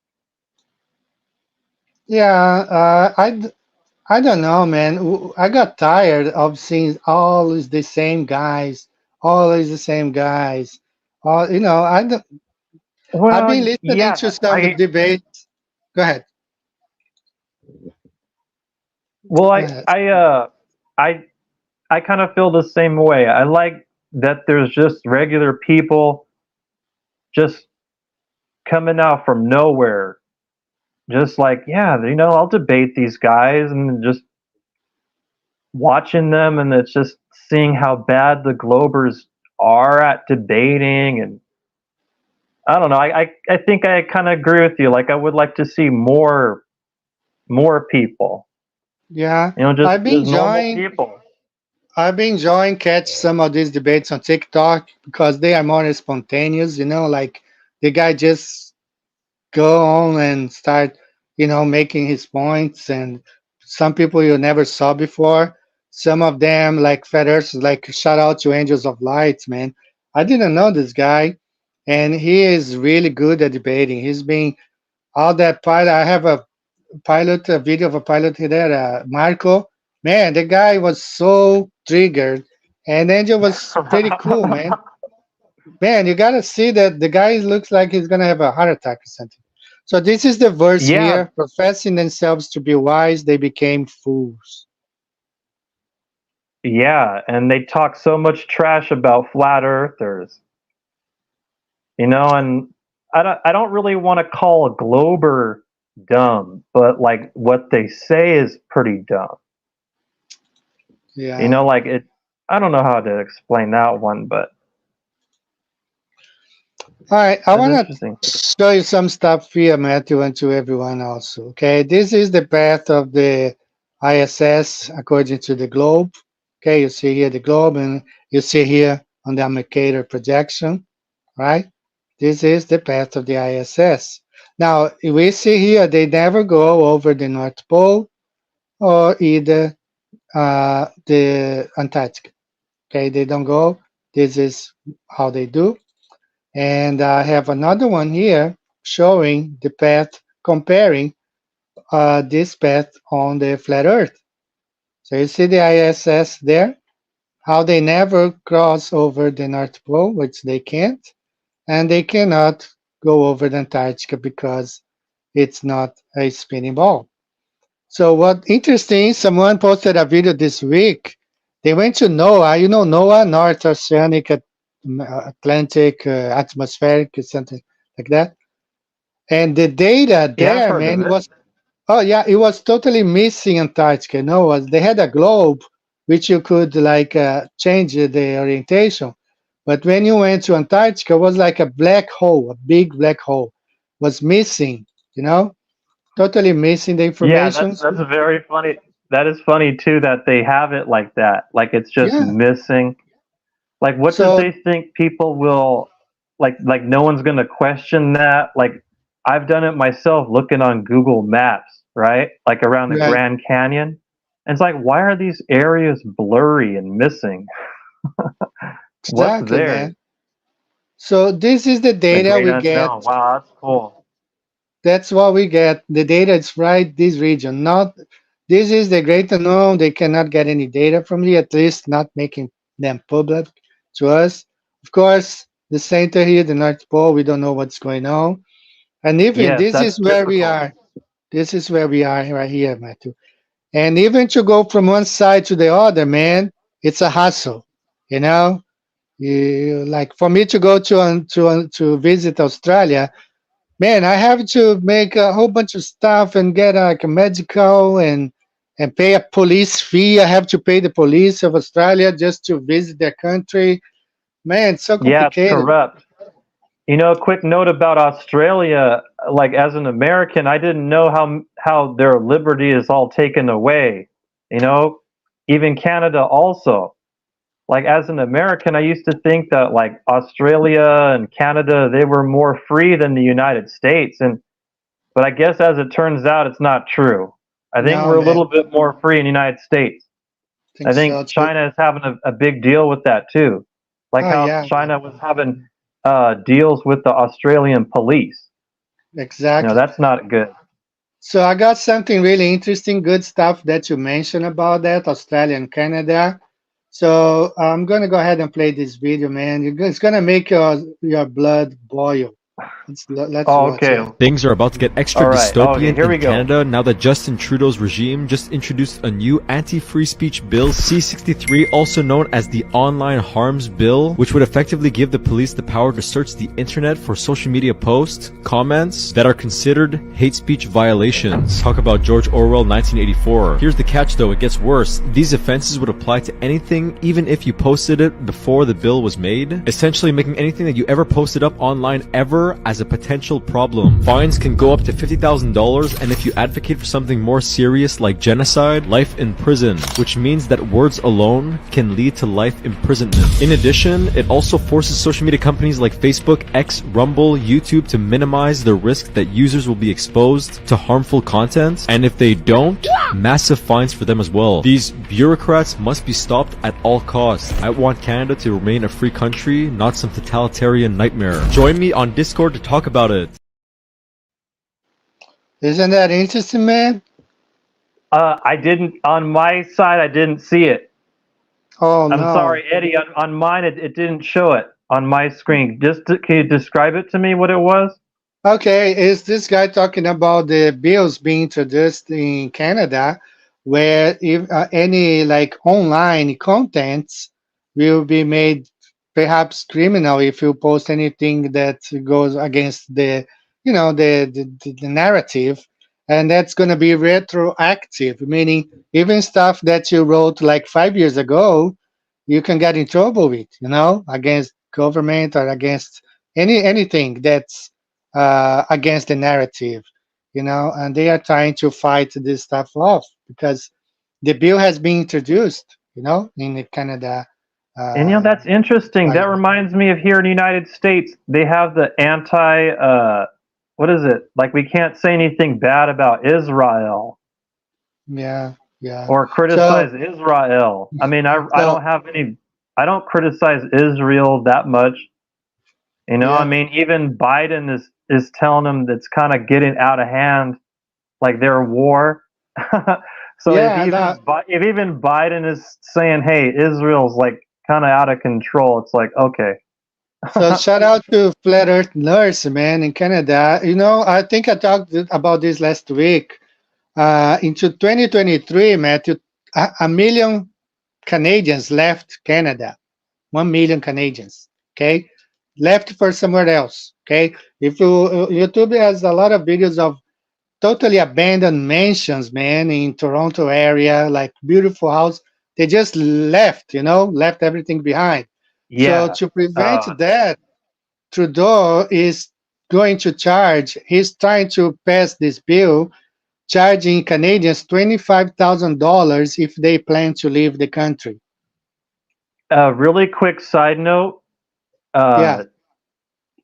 Yeah, I don't know, man. I got tired of seeing always the same guys, always the same guys. I've been Well, listening to yeah, some debates. Go ahead. well, Go ahead. I I kind of feel the same way. I like that there's just regular people just coming out from nowhere, just like, yeah, you know, I'll debate these guys, and just watching them, and it's just seeing how bad the Globers are at debating, and I don't know. I think I kind of agree with you. Like I would like to see more people. Yeah, You know, I've been just normal enjoying. people. I've been enjoying catch some of these debates on TikTok because they are more spontaneous. Like the guy just go on and start, making his points, and some people you never saw before. Some of them, like Fat Earth, like shout out to Angels of Lights, man. I didn't know this guy, and he is really good at debating. He's been all that pilot. I have a video of a pilot there, Marco. Man, the guy was so triggered, and Angel was pretty cool, man. Man, you gotta see that the guy looks like he's gonna have a heart attack or something. So this is the verse Yeah, here. Professing themselves to be wise, they became fools. yeah, and they talk so much trash about flat earthers, you know, and I don't really want to call a Glober dumb, but like what they say is pretty dumb. You Yeah. know, like it I don't know how to explain that one, but All right. I it's wanna interesting. show you some stuff here, Matthew, and to everyone also. Okay. This is the path of the ISS according to the globe. Okay. You see here the globe, and you see here on the Mercator projection, right? This is the path of the ISS. Now, we see here they never go over the North Pole or either the Antarctica. Okay, they don't go. This is how they do. And I have another one here showing the path, comparing this path on the flat Earth. So you see the ISS there, how they never cross over the North Pole, which they can't, and they cannot go over the Antarctica because it's not a spinning ball. So what interesting, someone posted a video this week. They went to NOAA, NOAA, North Oceanic Atlantic Atmospheric, something like that. And the data Yeah, I've there, heard of man, it. was oh yeah, it was totally missing Antarctica. They had a globe which you could like change the orientation, but when you went to Antarctica, it was like a black hole, a big black hole, was missing. You know, totally missing the Yeah, information. that's very funny. That is funny too that they have it like that. Like it's just Yeah. missing. Like what did So they think people will like no one's going to question that? Like I've done it myself looking on Google Maps, right? Like around the right, Grand Canyon. And it's like why are these areas blurry and missing? What's exactly, there? man. So this is the The data great we get. unknown. Wow, that's cool. That's what we get. The data is right this region. Not this is the great unknown. They cannot get any data from here, at least not making them public to us. Of course, the center here, the North Pole, we don't know what's going on. And even Yes, this that's is where we difficult. are. This is where we are right here, Matthew. And even to go from one side to the other, man, it's a hassle. You know, like for me to go to visit Australia, man, I have to make a whole bunch of stuff and get like a medical and pay a police fee. I have to pay the police of Australia just to visit their country. Man, it's so Yeah, it's complicated. corrupt. A quick note about Australia. Like as an American, I didn't know how their liberty is all taken away. You know, even Canada also. Like as an American, I used to think that like Australia and Canada they were more free than the United States, and but I guess as it turns out, it's not true. I think No, we're a man, little bit more free in the United States. I think I so think too. China is having a big deal with that too, like Oh how yeah, man, China was having deals with the Australian police. exactly. That's not good. So I got something really interesting, good stuff that you mentioned about that, Australia and Canada. So I'm gonna go ahead and play this video, man. It's gonna make your blood boil. Let's Oh, watch okay. it. Things are about to get extra All right. Okay, dystopian here in we go. Canada now that Justin Trudeau's regime just introduced a new anti-free speech bill, C-63, also known as the Online Harms Bill, which would effectively give the police the power to search the internet for social media posts, comments that are considered hate speech violations. Talk about George Orwell 1984. Here's the catch though, it gets worse. These offenses would apply to anything even if you posted it before the bill was made, essentially making anything that you ever posted up online ever as a potential problem. Fines can go up to $50,000, and if you advocate for something more serious like genocide, life in prison, which means that words alone can lead to life imprisonment. In addition, it also forces social media companies like Facebook, X, Rumble, YouTube to minimize the risk that users will be exposed to harmful content, and if they don't, massive fines for them as well. These bureaucrats must be stopped at all costs. I want Canada to remain a free country, not some totalitarian nightmare. Join me on Discord to talk about it. Isn't that interesting, man? I didn't on my side. I didn't see it. Oh I'm no. sorry, Eddie. On mine, it didn't show it on my screen. Can you describe it to me what it was? Okay, is this guy talking about the bills being introduced in Canada, where if any like online contents will be made perhaps criminal if you post anything that goes against the narrative, and that's going to be retroactive, meaning even stuff that you wrote like 5 years ago, you can get in trouble with, against government or against anything that's against the narrative, and they are trying to fight this stuff off because the bill has been introduced, in the Canada And uh, that's interesting. That parliament. reminds me of here in the United States, they have the anti what is it? Like we can't say anything bad about Israel Yeah, yeah. or So, criticize Israel. I mean, I so don't have any I don't criticize Israel that much. I yeah, mean, even Biden is telling them that's kind of getting out of hand, like their war. So yeah. No, If even Biden is saying, "Hey, Israel's like kind of out of control," it's like okay. so shout out to Flat Earth Nurse, man, in Canada. I think I talked about this last week. Into 2023, Matthew, a million Canadians left Canada. 1 million Canadians, okay, left for somewhere else, okay. If YouTube has a lot of videos of totally abandoned mansions, man, in Toronto area, like beautiful house. They just left, left everything behind. So Yeah. to prevent Uh, that, Trudeau is going to charge. He's trying to pass this bill charging Canadians $25,000 if they plan to leave the country. a really quick side note. Yeah, Uh,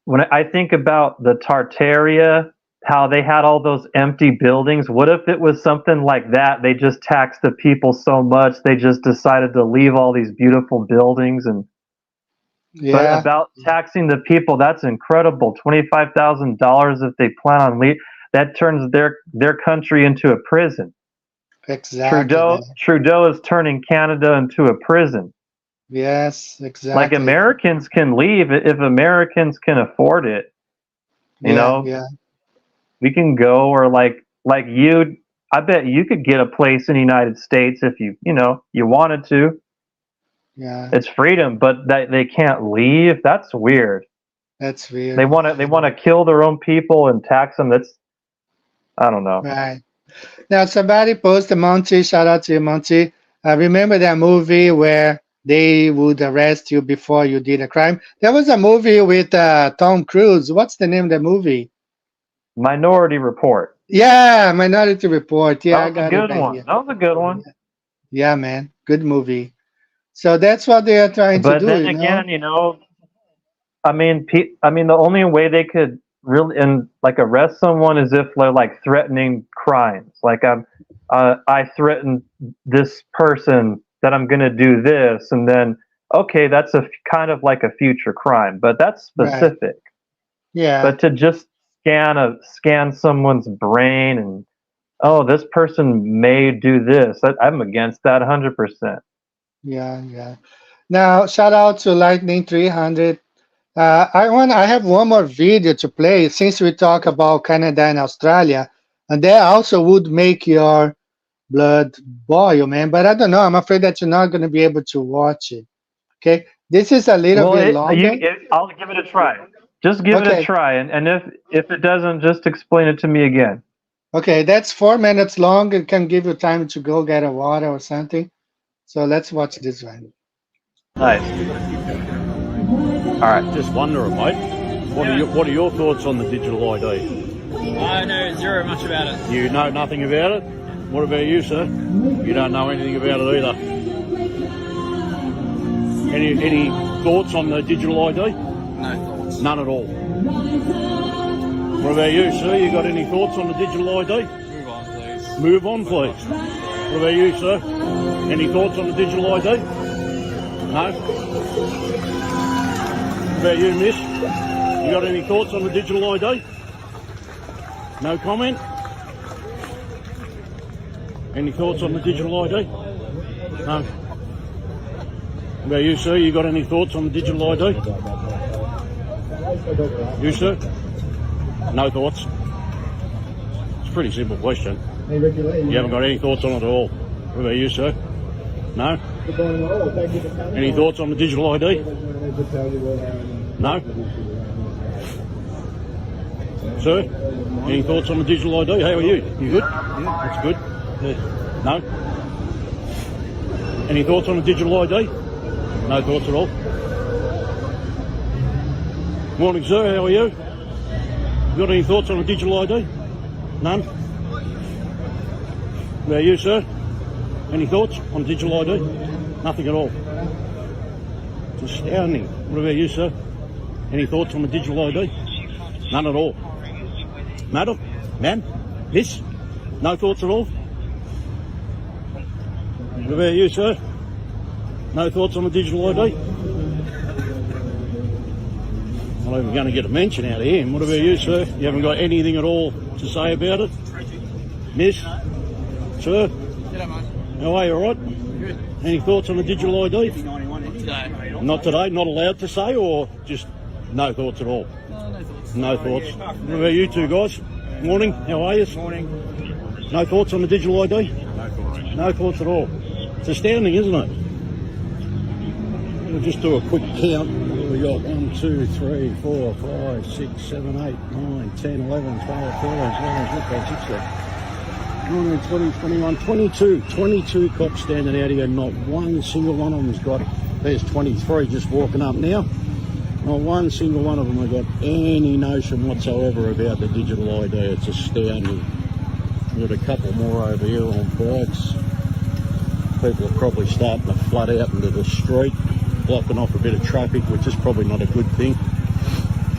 when I think about the Tartaria, how they had all those empty buildings. What if it was something like that? They just taxed the people so much they just decided to leave all these beautiful buildings and but yeah, about taxing the people, that's incredible. $25,000 if they plan on leave. That turns their country into a prison. exactly, man. Trudeau is turning Canada into a prison. Yes, Like exactly. Americans can leave if Americans can afford it. You Yeah, know, yeah, we can go, or like you. I bet you could get a place in the United States if you wanted to. yeah. It's freedom, but that they can't leave. That's weird. That's They weird. want to they want to kill their own people and tax them. That's I don't know. Right. Now, somebody posted, Monty, shout out to you, Monty. Remember that movie where they would arrest you before you did a crime? There was a movie with Tom Cruise. What's the name of the movie? Minority Report. Yeah, Minority Report. That Yeah, I was a got it good right one. here. That was a good one. Yeah, man. Good movie. So that's what they are trying to But do, then you know? again, I mean, the only way they could really like arrest someone is if they're like threatening crimes. Like I threatened this person that I'm going to do this, and then okay, that's a kind of like a future crime, but that's Right. specific. Yeah. But to just scan someone's brain and oh, this person may do this, I'm against that 100%. Yeah, yeah. Now, shout out to Lightning 300. I have one more video to play since we talk about Canada and Australia, and that also would make your blood boil, man. But I don't know. I'm afraid that you're not going to be able to watch it. Okay, this is a little Well, bit longer. I'll give it a try. Just give it a Okay, try, and if it doesn't, just explain it to me again. okay, that's 4 minutes long. It can give you time to go get a water or something. So let's watch this one. Nice. All right. Just wondering, mate. What are your thoughts on the digital ID? I know zero much about it. You know nothing about it. What about you, sir? You don't know anything about it either. Any thoughts on the digital ID? No thoughts. None at all. What about you, sir? You got any thoughts on the digital ID? Move on, please. Move on, please. What about you, sir? Any thoughts on the digital ID? No? What about you, miss? You got any thoughts on the digital ID? No comment? Any thoughts on the digital ID? No? What about you, sir? You got any thoughts on the digital ID? You, sir? No thoughts? It's a pretty simple question. You haven't got any thoughts on it at all. What about you, sir? No? Any thoughts on the digital ID? No? Sir? Any thoughts on the digital ID? How are you? You good? Yeah, that's good. Yeah. No? Any thoughts on the digital ID? No thoughts at all. Morning, sir. How are you? You got any thoughts on the digital ID? None? How about you, sir? Any thoughts on digital ID? Nothing at all. It's astounding. What about you, sir? Any thoughts on the digital ID? None at all. Madam? Ma'am? Miss? No thoughts at all? What about you, sir? No thoughts on the digital ID? Not even going to get a mention out of him. What about you, sir? You haven't got anything at all to say about it? Miss? Sir? How are you, all right? Good. Any thoughts on the digital ID? Today. Not today, not allowed to say, or just no thoughts at all? No thoughts. No thoughts. What about you two guys? Morning, how are you? Morning. No thoughts on the digital ID? No thoughts. No thoughts at all. It's astounding, isn't it? We'll just do a quick count. We got 1, 2, 3, 4, 5, 6, 7, 8, 9, 10, 11, 12, 13, 14, 15, 16, 19, 20, 21, 22 cops standing out here. Not one single one of them's got, there's 23 just walking up now. Not one single one of them have got any notion whatsoever about the digital ID. It's astounding. We've got a couple more over here on bikes. People are probably starting to flood out into the street, blocking off a bit of traffic, which is probably not a good thing.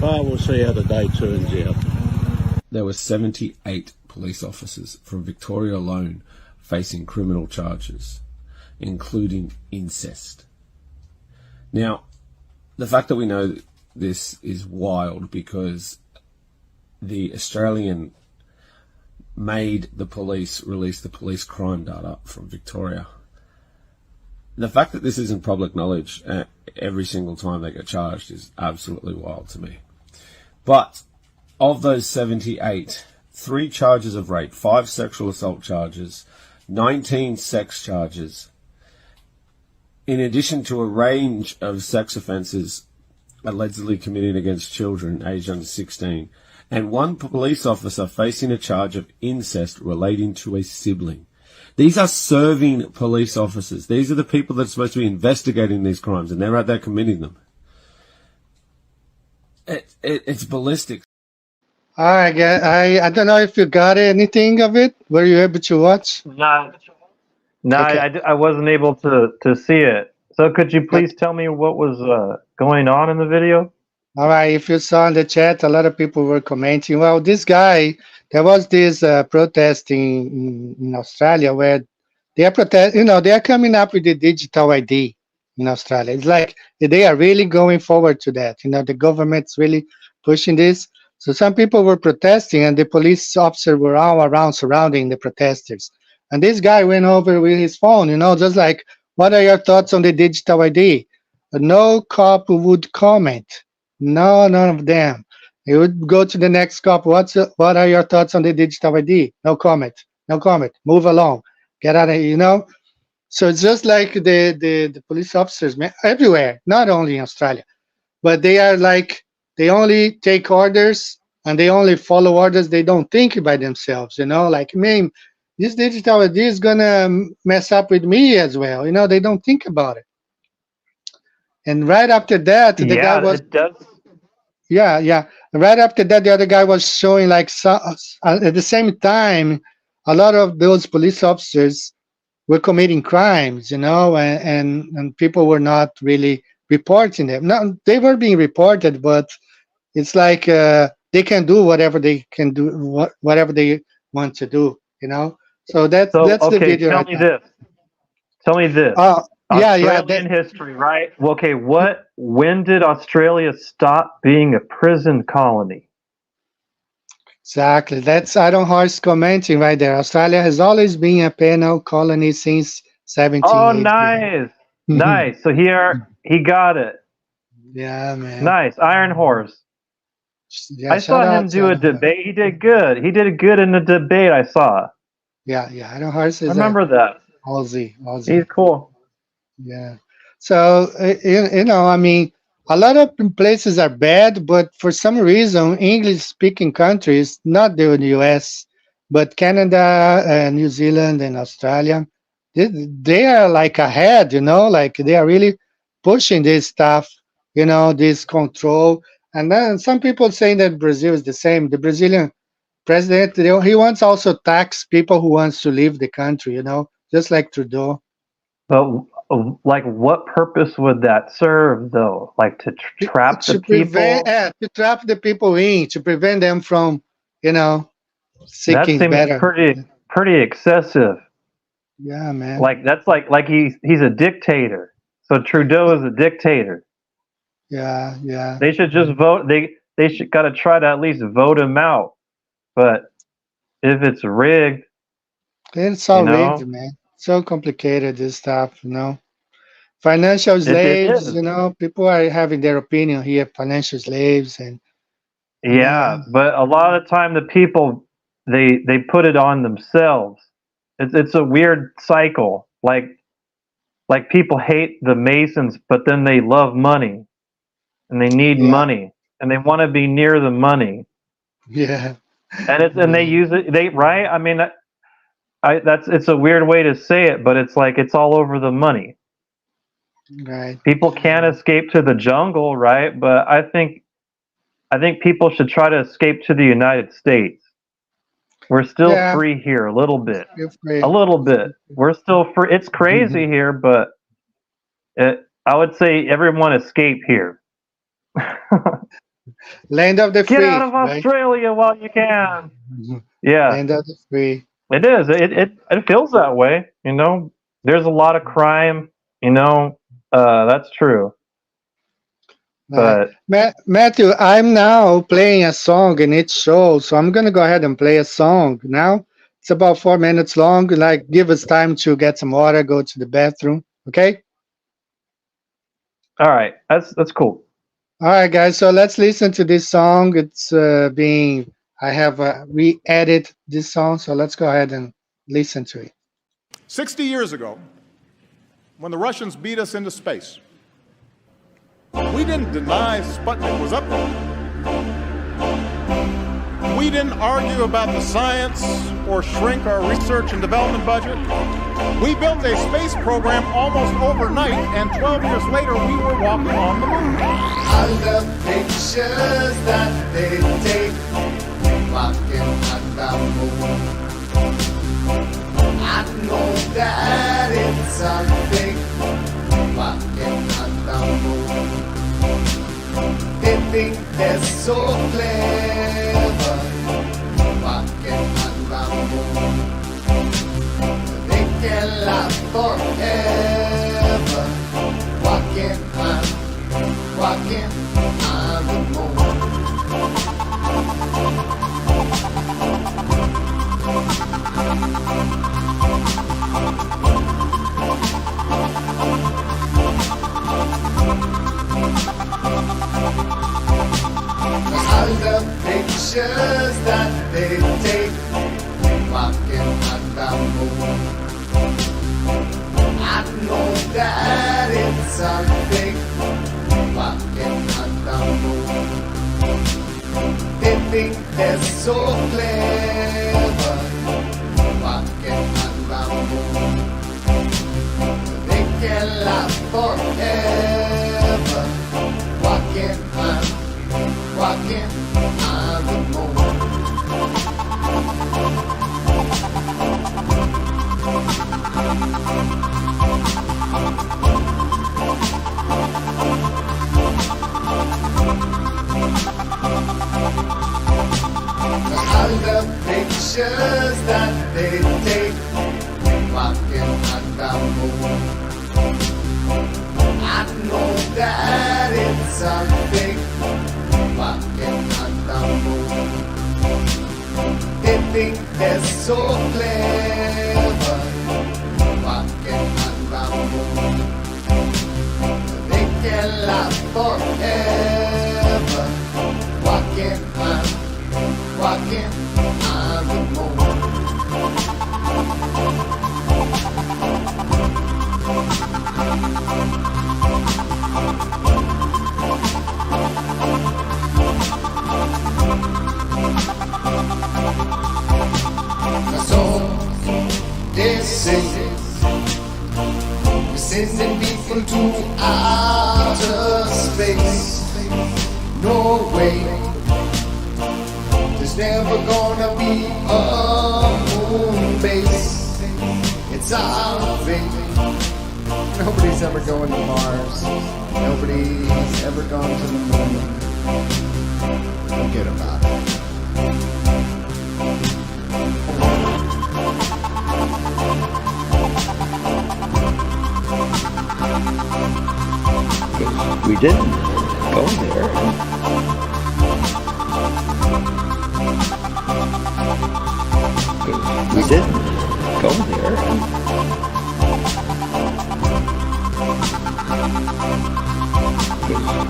But we'll see how the day turns out. There were 78 police officers from Victoria alone facing criminal charges, including incest. Now, the fact that we know this is wild because the Australian made the police release the police crime data from Victoria. the fact that this isn't public knowledge every single time they get charged is absolutely wild to me. But of those 78, 3 charges of rape, 5 sexual assault charges, 19 sex charges, in addition to a range of sex offences allegedly committed against children aged under 16, and 1 police officer facing a charge of incest relating to a sibling. These are serving police officers. These are the people that are supposed to be investigating these crimes, and they're out there committing them. It's ballistic. I don't know if you got anything of it. Were you able to watch? No, Okay. I wasn't able to see it. So could you please tell me what was going on in the video? All right. If you saw in the chat, a lot of people were commenting. Well, this guy, there was this protest in Australia where they are they are coming up with the digital ID in Australia. It's like they are really going forward to that. The government's really pushing this. So some people were protesting, and the police officers were all around surrounding the protesters. And this guy went over with his phone, just like, what are your thoughts on the digital ID? But no cop would comment. No, none of them. He would go to the next cop. What are your thoughts on the digital ID? No comment. No comment. Move along. Get out of here, So it's just like the police officers, man, everywhere, not only in Australia, but they are like, they only take orders and they only follow orders. They don't think by themselves, like, man, this digital ID is going to mess up with me as well. They don't think about it. And right after that, the guy was, it does. yeah. Right after that, the other guy was showing like, at the same time, a lot of those police officers were committing crimes, and people were not really reporting them. No, they were being reported, but it's like they can do whatever they can do, whatever they want to do, So that's the video. Tell me this. Tell me this. Australian history, right? Okay, when did Australia stop being a prison colony? Exactly. That's Iron Horse commenting right there. Australia has always been a penal colony since 1780. Oh, nice. Nice. So he got it. Yeah, man. Nice. Iron Horse. Yeah, I saw him do a debate. He did good. He did good in the debate I saw. Yeah. Iron Horse is I remember that. Aussie. He's cool. Yeah. So, I mean, a lot of places are bad, but for some reason, English-speaking countries, not the US, but Canada, New Zealand, and Australia, they are like ahead, like they are really pushing this stuff, this control. And then some people saying that Brazil is the same. The Brazilian president, he wants also tax people who wants to leave the country, just like Trudeau. But like, what purpose would that serve, though? Like to trap the people? To trap the people to prevent them from, seeking that seems better. pretty excessive. Yeah, man. Like that's like he's a dictator. So Trudeau is a dictator. Yeah. They should just vote. They should gotta try to at least vote him out. But if it's rigged, it's all rigged, man. So complicated, this stuff, Financial slaves, people are having their opinion here. Financial slaves, and but a lot of the time the people they put it on themselves. It's a weird cycle. Like people hate the Masons, but then they love money, and they need money, and they want to be near the money. Yeah, and they use it. Right? I mean, it's a weird way to say it, but it's like it's all over the money. Right. People can't escape to the jungle, right? But I think people should try to escape to the United States. We're still free here a little bit. A little bit. We're still free. It's crazy here, but I would say everyone escape here. Land of the free. Get out of Australia while you can. Yeah. Land of the free. It is. It feels that way. There's a lot of crime. That's true. But Matthew, I'm now playing a song in each show, so I'm gonna go ahead and play a song now. It's about 4 minutes long. Like, give us time to get some water, go to the bathroom. Okay. All right, that's cool. All right, guys. So let's listen to this song. It's being I have re-added this song, so let's go ahead and listen to it. 60 years ago, when the Russians beat us into space, we didn't deny Sputnik was up there. We didn't argue about the science or shrink our research and development budget. We built a space program almost overnight, and 12 years later, we were walking on the moon. All the pictures that they take, walking on the moon. I know that it's a fake, walking on the moon. They think they're so clever, walking on the moon. They can last forever, walking on the moon. All the pictures that they take, walking on the moon. I know that it's a fake, walking on the moon. They think they're so clever, walking on the moon. They can last forever, walking on the moon. All the pictures that they take, walking on the moon. I know that it's a fake, walking on the moon. They think they're so clever, walking on the moon. They can last forever, walking on the moon. So they say we're sending people to outer space. No way, there's never gonna be a moon base. It's our fate. Nobody's ever going to Mars. Nobody's ever gone to the moon. Forget about it. We didn't go there. We didn't go there.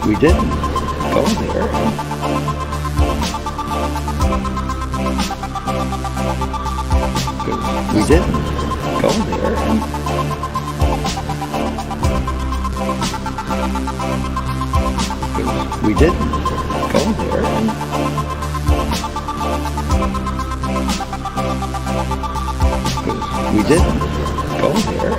We didn't go there. We didn't go there. We didn't go there. We didn't go there.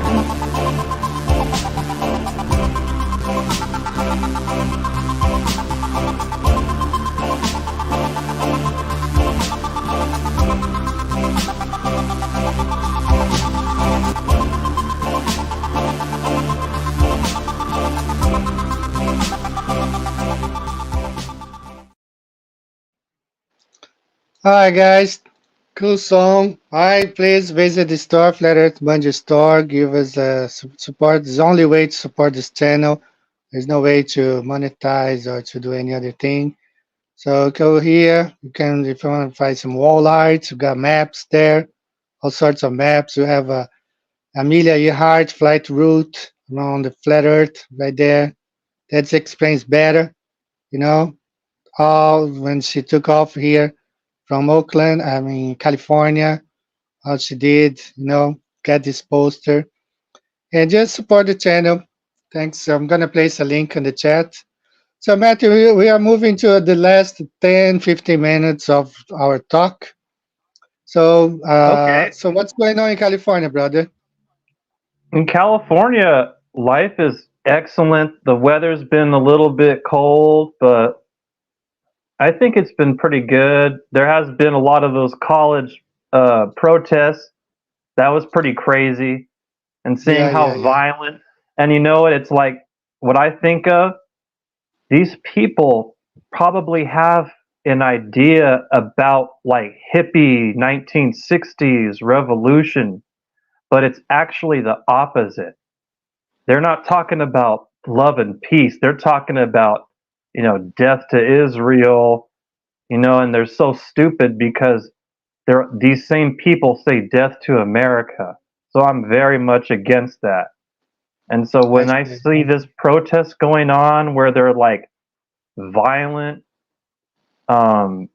All right, guys. Cool song. All right, please visit the store, Flat Earth Bungee Store. Give us support. It's the only way to support this channel. There's no way to monetize or to do any other thing. So go here. You can, if you want to find some wall arts, you got maps there, all sorts of maps. You have Amelia Earhart flight route around the flat Earth right there. That explains better, you know, all when she took off here from Oakland, I mean, California, how she did, get this poster. And just support the channel. Thanks. I'm going to place a link in the chat. So, Matthew, we are moving to the last 10, 15 minutes of our talk. So, Okay. so what's going on in California, brother? In California, life is excellent. The weather's been a little bit cold, but I think it's been pretty good. There has been a lot of those college protests. That was pretty crazy. And seeing Yeah, yeah, how yeah. violent, and you know what, it's like what I think of, these people probably have an idea about like hippie 1960s revolution, but it's actually the opposite. They're not talking about love and peace. They're talking about, death to Israel, and they're so stupid because these same people say death to America. So I'm very much against that. And so I when I see. see this protest going on where they're like violent,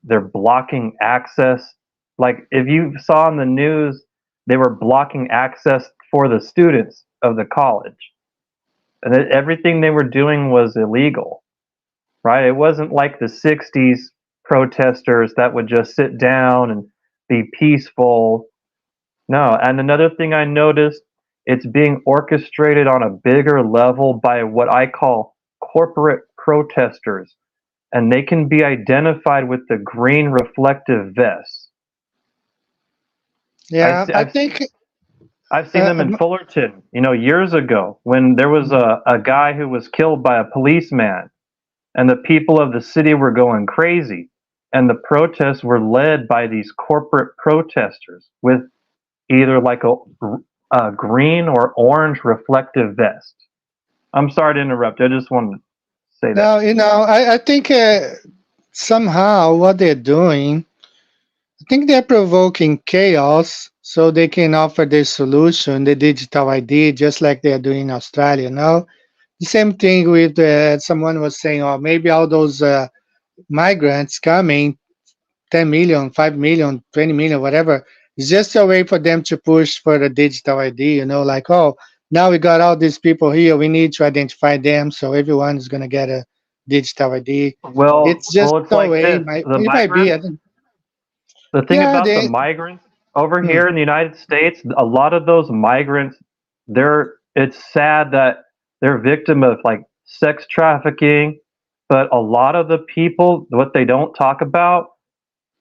they're blocking access. Like if you saw in the news, they were blocking access for the students of the college, and everything they were doing was illegal, right? It wasn't like the '60s protesters that would just sit down and be peaceful. No, and another thing I noticed, it's being orchestrated on a bigger level by what I call corporate protesters, and they can be identified with the green reflective vests. I, Yeah, I I've think. I've seen Uh, them in um, Fullerton, years ago when there was a guy who was killed by a policeman, and the people of the city were going crazy, and the protests were led by these corporate protesters with either like a green or orange reflective vest. I'm sorry to interrupt. I just wanted to say that. no, I think somehow what they're doing, I think they're provoking chaos so they can offer their solution, the digital ID, just like they're doing in Australia. No, the same thing with someone was saying, oh, maybe all those migrants coming, 10 million, 5 million, 20 million, whatever, it's just a way for them to push for the digital ID, like, oh, now we got all these people here, we need to identify them, so everyone is going to get a digital ID. Well, It's just well, it's a like way, this. The it might be, migrants, I think, the thing yeah, about the they, migrants over hmm, here in the United States, a lot of those migrants, it's sad that they're victim of like sex trafficking, but a lot of the people, what they don't talk about,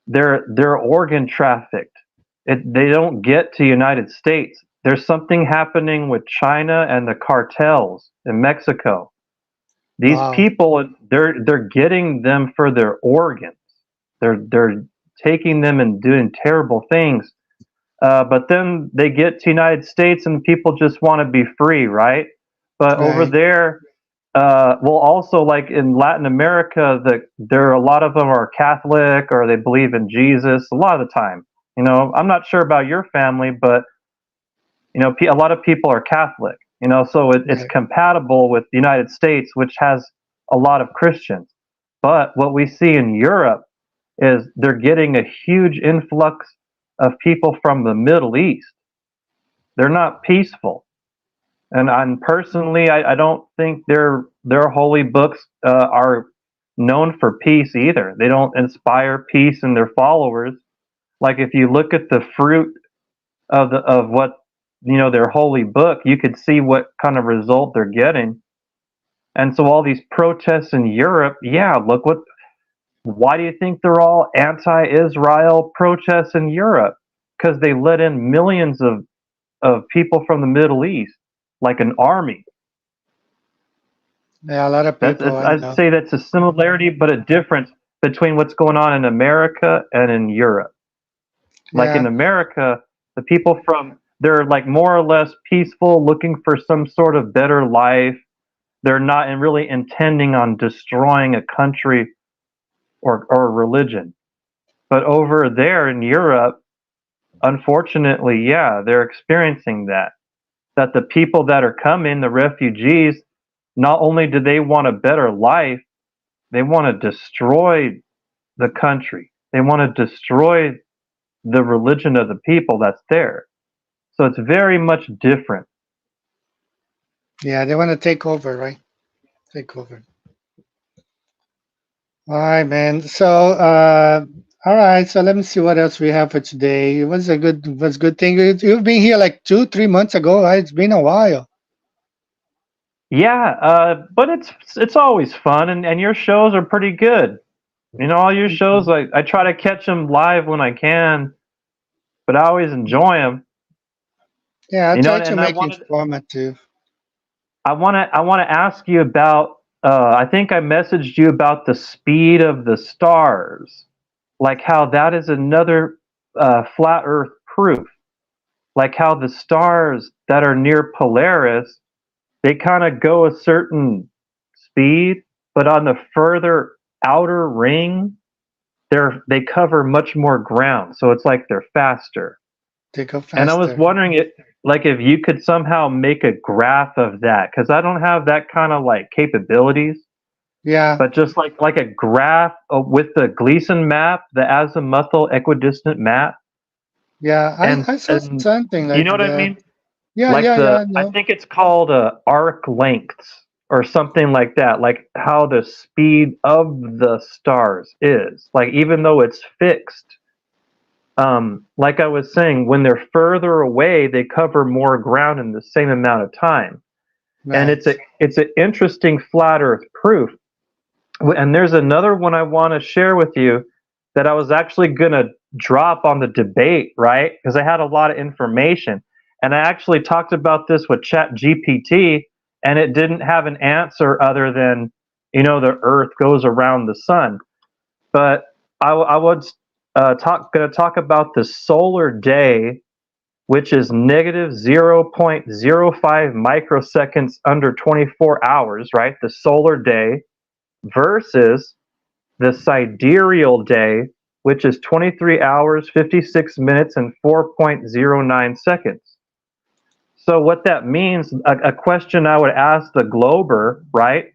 they're organ trafficked. They don't get to United States. There's something happening with China and the cartels in Mexico. These wow. people, they're getting them for their organs. They're taking them and doing terrible things. But then they get to United States and people just want to be free, right? But over Right. there, well, also like in Latin America, there a lot of them are Catholic or they believe in Jesus. A lot of the time, I'm not sure about your family, but a lot of people are Catholic. So it's Right. compatible with the United States, which has a lot of Christians. But what we see in Europe is they're getting a huge influx of people from the Middle East. They're not peaceful, and personally, I don't think their holy books are known for peace either. They don't inspire peace in their followers. Like if you look at the fruit of what their holy book, you could see what kind of result they're getting. And so all these protests in Europe, yeah, look what. Why do you think they're all anti-Israel protests in Europe? Because they let in millions of people from the Middle East, like an army. Yeah, a lot of people, I I'd know. say that's a similarity, but a difference between what's going on in America and in Europe. Like in Yeah, America, the people they're like more or less peaceful, looking for some sort of better life. They're not really intending on destroying a country or religion. But over there in Europe, unfortunately, yeah, they're experiencing that. That the people that are coming, the refugees, not only do they want a better life, they want to destroy the country. They want to destroy the religion of the people that's there. So it's very much different. Yeah, they want to take over, right? Take over. All right, man. So, all right. So let me see what else we have for today. It was a good thing. You've been here like 2, 3 months ago, right? It's been a while. Yeah, but it's always fun, and your shows are pretty good. You know, all your shows, I try to catch them live when I can, but I always enjoy them. Yeah, I You know, try to and I make it wanted informative. I want to ask you about. I think I messaged you about the speed of the stars, like how that is another flat Earth proof. Like how the stars that are near Polaris, they kind of go a certain speed, but on the further outer ring, they cover much more ground. So it's like they're faster. They go And I was faster. wondering like if you could somehow make a graph of that, because I don't have that kind of like capabilities. Yeah, But just like a graph with the Gleason map, the azimuthal equidistant map, yeah. and I saw and something you like know what I that. mean? Yeah, Like yeah, yeah. I I know. think it's called arc lengths or something like that. Like how the speed of the stars is. Like even though it's fixed, like I was saying, when they're further away, they cover more ground in the same amount of time. And Right. it's an interesting flat Earth proof. And there's another one I want to share with you that I was actually going to drop on the debate, right? Because I had a lot of information. And I actually talked about this with Chat GPT, and it didn't have an answer other than, the Earth goes around the sun. But I was going to talk about the solar day, which is negative 0.05 microseconds under 24 hours, right? The solar day versus the sidereal day, which is 23 hours, 56 minutes, and 4.09 seconds. So, what that means, a question I would ask the glober, right?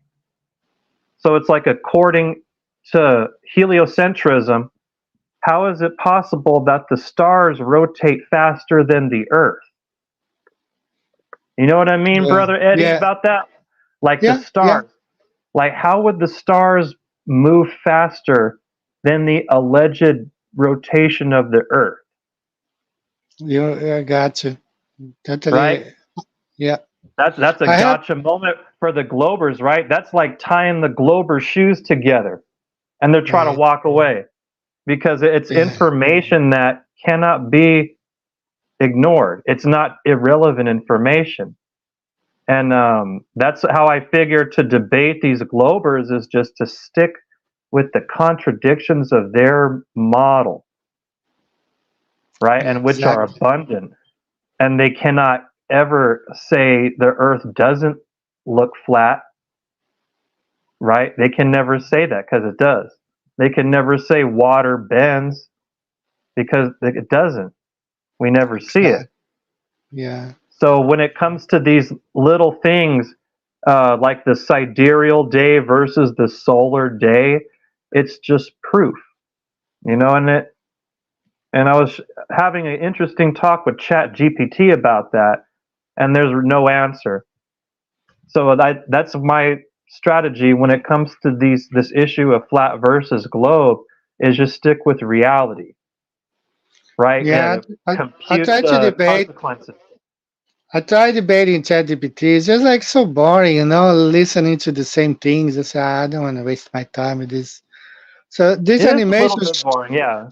So, it's like according to heliocentrism, how is it possible that the stars rotate faster than the Earth? You know what I mean, Yeah, Brother Eddie, yeah, about that? Like the yeah, yeah. stars. Like, how would the stars move faster than the alleged rotation of the Earth, I got you. right? Totally. Yeah. That's a I have. gotcha moment for the Globers, right? That's like tying the Glober shoes together, and they're trying to Right. walk away because it's Yeah. information that cannot be ignored. It's not irrelevant information. And that's how I figure to debate these Globers is just to stick with the contradictions of their model, right? And which are Exactly. abundant. And they cannot ever say the earth doesn't look flat, right? They can never say that because it does. They can never say water bends because it doesn't. We never see it. Exactly. Yeah. So when it comes to these little things, like the sidereal day versus the solar day, it's just proof, and I was having an interesting talk with Chat GPT about that, and there's no answer. So that's my strategy when it comes to this issue of flat versus globe is just stick with reality, right? Yeah. And I compute try to the debate. consequences. I try debating ChatGPT. It's just like so boring, listening to the same things. I say, I don't want to waste my time with this. So this It is a little animation bit boring, yeah.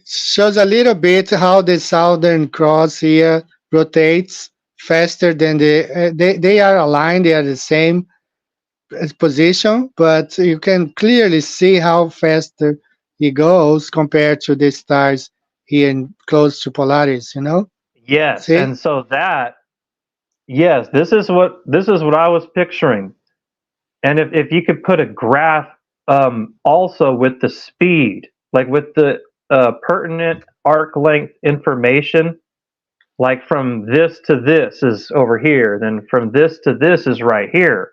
shows a little bit how the Southern Cross here rotates faster than they are aligned. They are the same position, but you can clearly see how faster he goes compared to the stars here close to Polaris. Yes, See? and so yes, this is what I was picturing. And if you could put a graph also with the speed, like with the pertinent arc length information, like from this to this is over here, then from this to this is right here.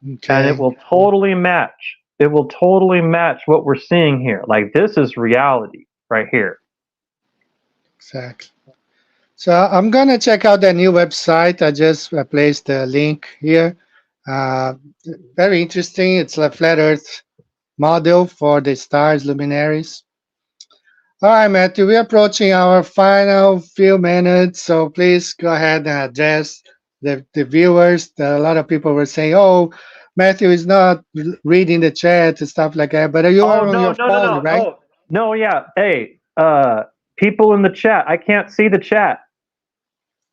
and it Okay. will totally match. It will totally match what we're seeing here. Like, this is reality right here. Exactly. So I'm gonna check out the new website. I just placed the link here. Uh, Very interesting. It's a flat Earth model for the stars, luminaries. All right, Matthew, we're approaching our final few minutes, so please go ahead and address the viewers. A lot of people were saying, "Oh, Matthew is not reading the chat and stuff like that," but you Oh, are on no, your no, no, phone, no. right? Oh, no, yeah. Hey, people in the chat, I can't see the chat.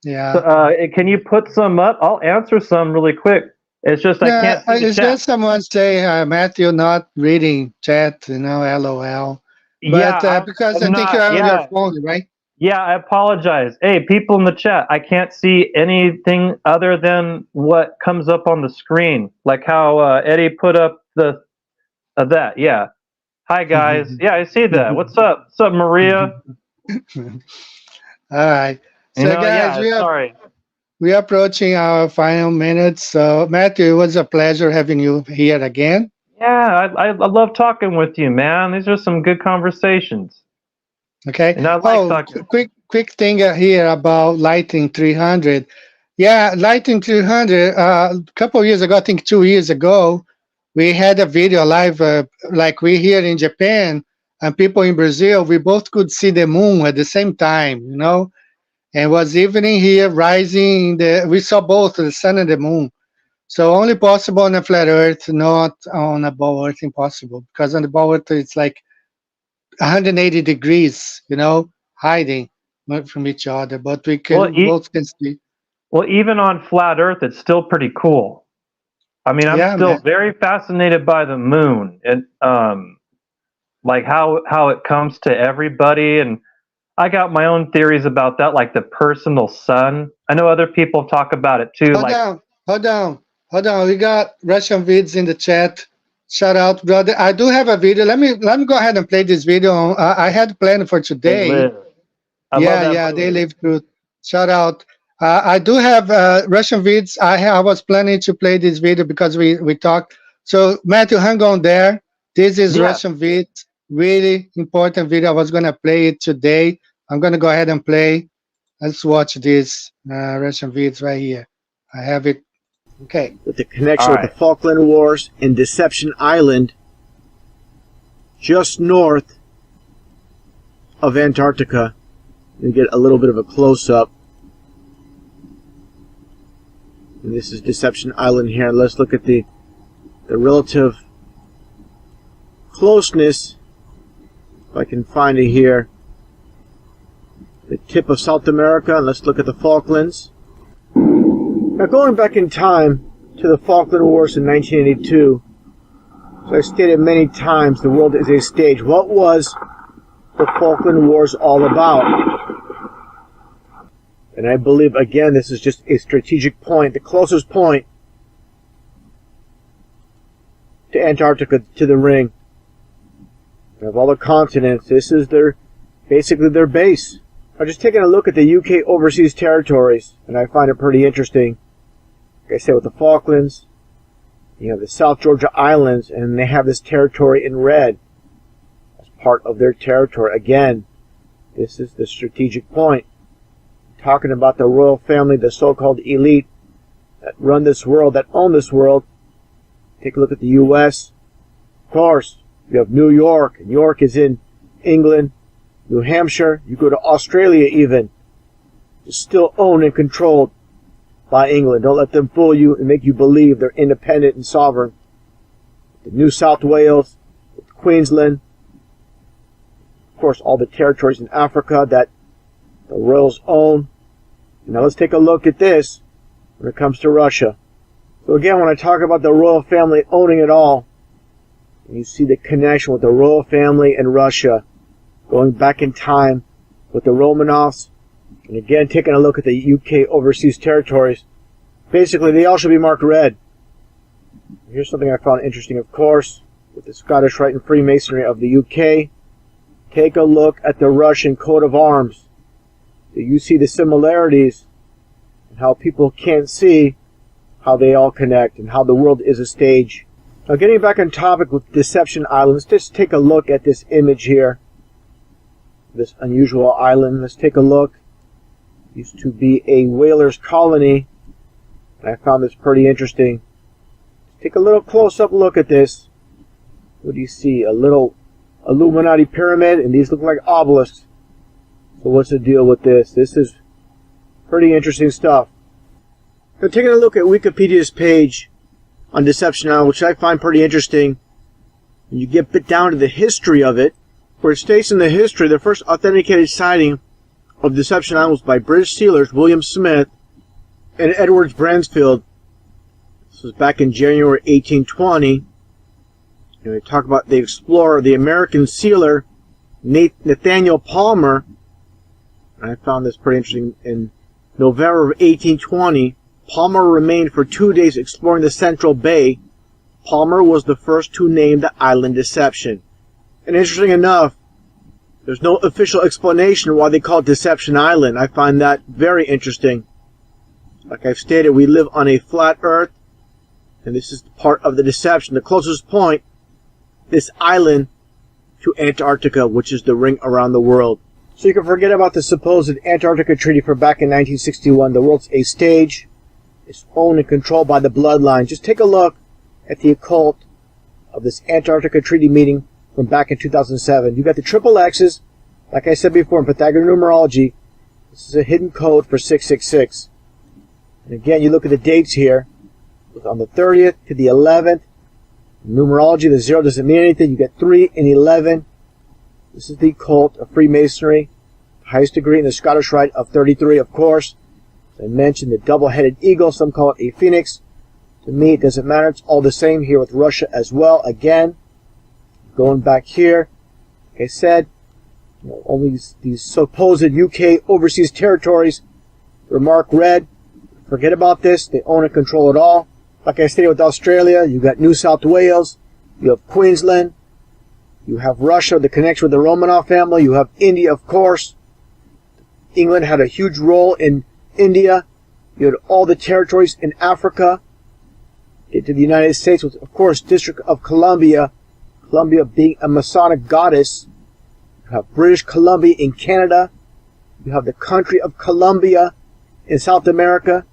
So, Yeah. can you put some up? I'll answer some really quick. It's just I Yeah, can't see the it's chat. just someone say Matthew not reading chat, LOL. But Yeah, because I I'm think you're not. on your Yeah, phone, right? yeah. I apologize. Hey, people in the chat, I can't see anything other than what comes up on the screen, like how Eddie put up the that. Yeah. Hi guys. Yeah, I see that. What's up? What's up, Maria? All right. So, guys, Yeah. Sorry. we are approaching our final minutes. So, Matthew, it was a pleasure having you here again. Yeah, I love talking with you, man. These are some good conversations, Okay. and I like Oh, talking. quick thing here about Lighting 300. Yeah, Lighting 300. A couple of years ago, I think 2 years ago, we had a video live, like we here in Japan and people in Brazil. We both could see the moon at the same time, and it was evening here, rising. We saw both the sun and the moon. So only possible on a flat Earth, not on a ball Earth. Impossible, because on the ball Earth it's like 180 degrees, hiding from each other. But we Well, can both can see. even on flat Earth, it's still pretty cool. I mean, I'm Yeah, still man. very fascinated by the moon and like how it comes to everybody, and I got my own theories about that, like the personal sun. I know other people talk about it too, Hold like on, hold on, hold on. We got Russian vids in the chat. Shout out, brother. I do have a video. Let me go ahead and play this video. I had planned for They today. Live. I love Yeah, that yeah, they movie. live through. Shout out. I do have Russian vids. I was planning to play this video because we talked. So Matthew, hang on there. This is Yeah. Russian vid. Really important video. I was gonna play it today. I'm gonna go ahead and play. Let's watch this Russian vids right here. I have it. Okay. With the connection All with the right. Falkland Wars and Deception Island, just north of Antarctica. You get a little bit of a close-up. And this is Deception Island here. Let's look at the relative closeness, if I can find it here. The tip of South America, and let's look at the Falklands. Now, going back in time to the Falkland Wars in 1982, so I stated many times, the world is a stage. What was the Falkland Wars all about? And I believe, again, this is just a strategic point, the closest point to Antarctica, to the ring. And of all the continents, this is basically their base. I'm just taking a look at the UK overseas territories, and I find it pretty interesting. Like I said, with the Falklands, you have the South Georgia Islands, and they have this territory in red as part of their territory. Again, this is the strategic point. Talking about the royal family, the so-called elite that run this world, that own this world. Take a look at the U.S. Of course, you have New York. New York is in England. New Hampshire. You go to Australia even. It's still owned and controlled by England. Don't let them fool you and make you believe they're independent and sovereign. The New South Wales, Queensland. Of course, all the territories in Africa that the royals own. Now let's take a look at this when it comes to Russia. So again, when I talk about the royal family owning it all, you see the connection with the royal family and Russia, going back in time with the Romanovs, and again taking a look at the UK overseas territories. Basically, they all should be marked red. Here's something I found interesting, of course, with the Scottish Rite and Freemasonry of the UK. Take a look at the Russian coat of arms. Do you see the similarities and how people can't see how they all connect and how the world is a stage. Now, getting back on topic with Deception Island, let's just take a look at this image here. This unusual island. Let's take a look. It used to be a whalers colony, and I found this pretty interesting. Take a little close-up look at this. What do you see? A little Illuminati pyramid, and these look like obelisks. So what's the deal with this? This is pretty interesting stuff. Now, taking a look at Wikipedia's page on Deception Island, which I find pretty interesting, and you get bit down to the history of it, where it states in the history the first authenticated sighting of Deception Island was by British sealers William Smith and Edwards Bransfield. This was back in January 1820. And they talk about the explorer, the American sealer Nathaniel Palmer. And I found this pretty interesting. In November of 1820, Palmer remained for 2 days exploring the Central Bay. Palmer was the first to name the island Deception. And interesting enough, there's no official explanation why they call it Deception Island. I find that very interesting. Like I've stated, we live on a flat earth, and this is part of the deception. The closest point, this island to Antarctica, which is the ring around the world. So you can forget about the supposed Antarctica Treaty from back in 1961. The world's a stage. It's owned and controlled by the bloodline. Just take a look at the occult of this Antarctica Treaty meeting from back in 2007. You got the triple X's. Like I said before in Pythagorean numerology, this is a hidden code for 666. And again, you look at the dates here. On the 30th to the 11th. In numerology, the 0 doesn't mean anything. You get 3 and 11. This is the cult of Freemasonry. Highest degree in the Scottish Rite of 33, of course. As I mentioned, the double-headed eagle. Some call it a phoenix. To me, it doesn't matter. It's all the same here with Russia as well. Again, going back here, like I said, only these supposed UK overseas territories were marked red. Forget about this. They own and control it all. Like I stated with Australia, you got New South Wales, you have Queensland, you have Russia, the connection with the Romanov family, you have India, of course. England had a huge role in India. You had all the territories in Africa. Get to the United States with, of course, District of Columbia, Columbia being a Masonic goddess. You have British Columbia in Canada. You have the country of Colombia in South America.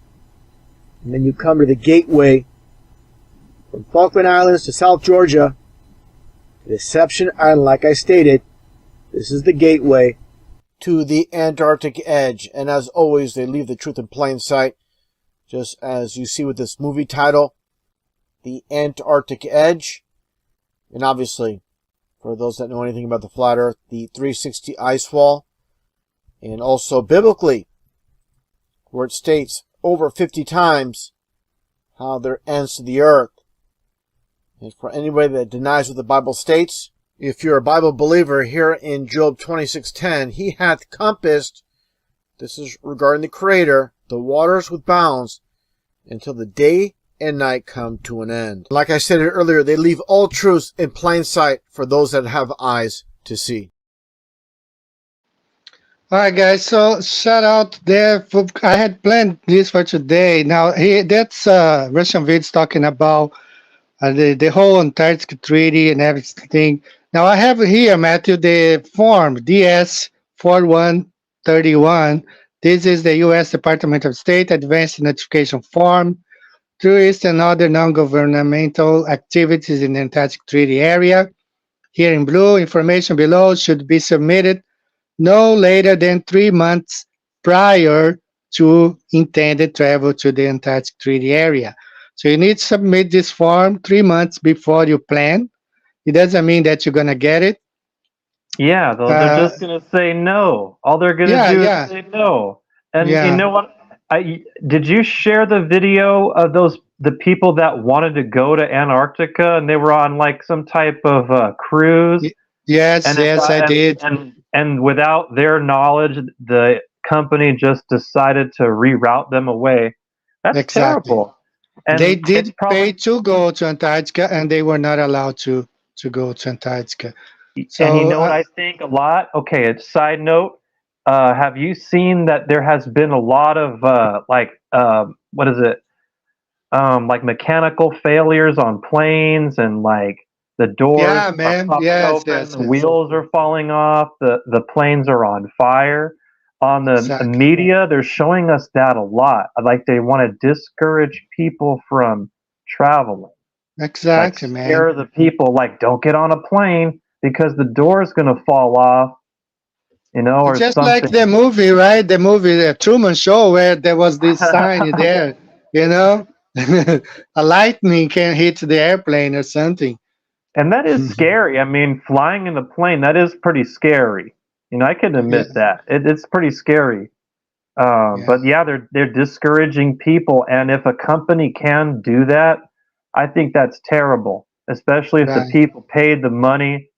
And then you come to the gateway from Falkland Islands to South Georgia, Deception Island. Like I stated, this is the gateway to the Antarctic edge. And as always, they leave the truth in plain sight, just as you see with this movie title, The Antarctic Edge. And obviously, for those that know anything about the flat earth, the 360 ice wall. And also biblically, where it states over 50 times how there ends to the earth. And for anybody that denies what the Bible states, if you're a Bible believer, here in Job 26:10, he hath compassed, this is regarding the Creator, the waters with bounds, until the day and night come to an end. Like I said earlier, they leave all truths in plain sight for those that have eyes to see. All right, guys. So shout out there. I had planned this for today. Now, that's Russian vids talking about the whole Antarctic Treaty and everything. Now, I have here, Matthew, the form DS 4131. This is the U.S. Department of State Advanced Notification Form. Tourist and other non-governmental activities in the Antarctic Treaty area. Here in blue, information below should be submitted no later than 3 months prior to intended travel to the Antarctic Treaty area. So you need to submit this form 3 months before you plan. It doesn't mean that you're going to get it. Yeah, they're just going to say no. All they're going to do is say no. And you know what? Did you share the video of the people that wanted to go to Antarctica and they were on like some type of cruise? Yes, I did. And without their knowledge, the company just decided to reroute them away. That's terrible. And they did pay to go to Antarctica, and they were not allowed to go to Antarctica. So, and you know what I think a lot? Okay, a side note. Have you seen that there has been a lot of what is it? like mechanical failures on planes, and like the doors Yeah, are man. popping Yes, open, yes, the yes. wheels are falling off, the planes are on fire. On the Exactly. media, they're showing us that a lot. Like they want to discourage people from traveling, like Exactly, man. scare the people, like don't get on a plane because the door is going to fall off, It's or just like the something. movie, right? The movie, The Truman Show, where there was this sign there, you know, a lightning can hit the airplane or something. And that is scary. I mean, flying in a plane, that is pretty scary. I can Yeah, admit that. It's pretty scary. yeah, But yeah, they're discouraging people, and if a company can do that, I think that's terrible. Especially if the right. people paid the money,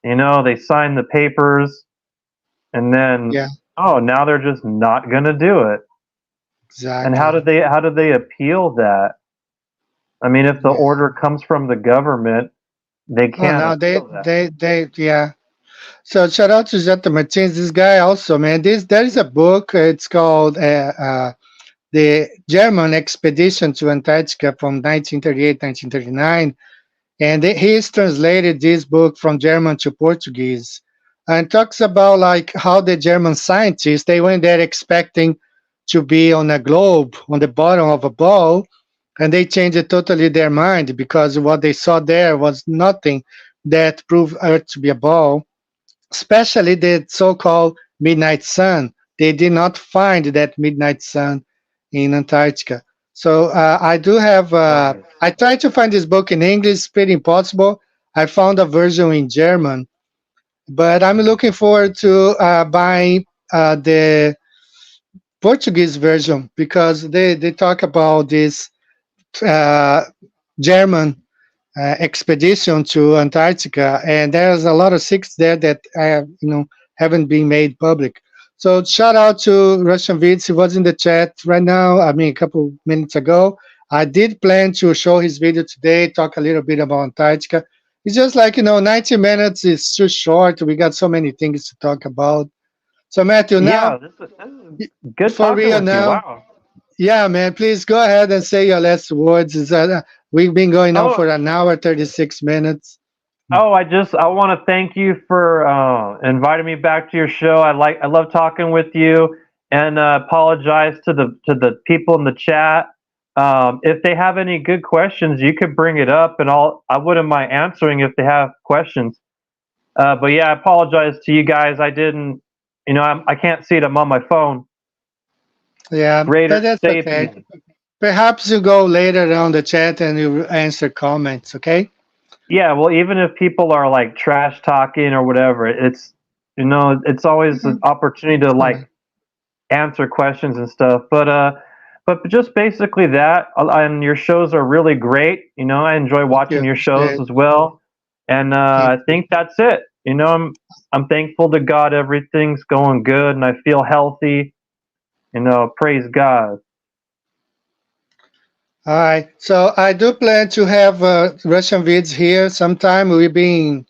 they signed the papers, and then Yeah, oh, now they're just not gonna do it. And how exactly. do they appeal that? I mean, if the Yeah. order comes from the government, they Oh, can't no, appeal that. yeah. So shout out to Jetta Martins, this guy also, man. There is a book. It's called The German Expedition to Antarctica from 1938, 1939. And he's translated this book from German to Portuguese and talks about like how the German scientists, they went there expecting to be on a globe on the bottom of a ball, and they changed it totally their mind because what they saw there was nothing that proved Earth to be a ball, especially the so-called midnight sun. They did not find that midnight sun in Antarctica. So I do have. Right. I tried to find this book in English. It's pretty impossible. I found a version in German, but I'm looking forward to buying the Portuguese version because they talk about this uh, German expedition to Antarctica, and there's a lot of secrets there that haven't been made public. So shout out to Russian Vids. He was in the chat right now. I mean, a couple minutes ago. I did plan to show his video today, talk a little bit about Antarctica. It's just like 90 minutes is too short. We got so many things to talk about. So Matthew, now Yeah, this is good for talking real with you. now. Wow. Yeah, man, please go ahead and say your last words. We've been going on Oh, for an hour, 36 minutes. I want to thank you for inviting me back to your show. I love talking with you, and apologize to the people in the chat. If they have any good questions, you could bring it up, and I wouldn't mind answering if they have questions. But yeah, I apologize to you guys. I didn't, I can't see it. I'm on my phone. Yeah, but Greater that's okay. sapient. Perhaps you go later on the chat and you answer comments, okay? Yeah, well, even if people are like trash talking or whatever, it's always an opportunity to All right. like answer questions and stuff. But just basically that, and your shows are really great. I enjoy Thank watching you. your shows Appreciate as well, and Thank I you. think that's it. I'm thankful to God, everything's going good, and I feel healthy. Praise God. All right. So I do plan to have Russian vids here sometime. We've been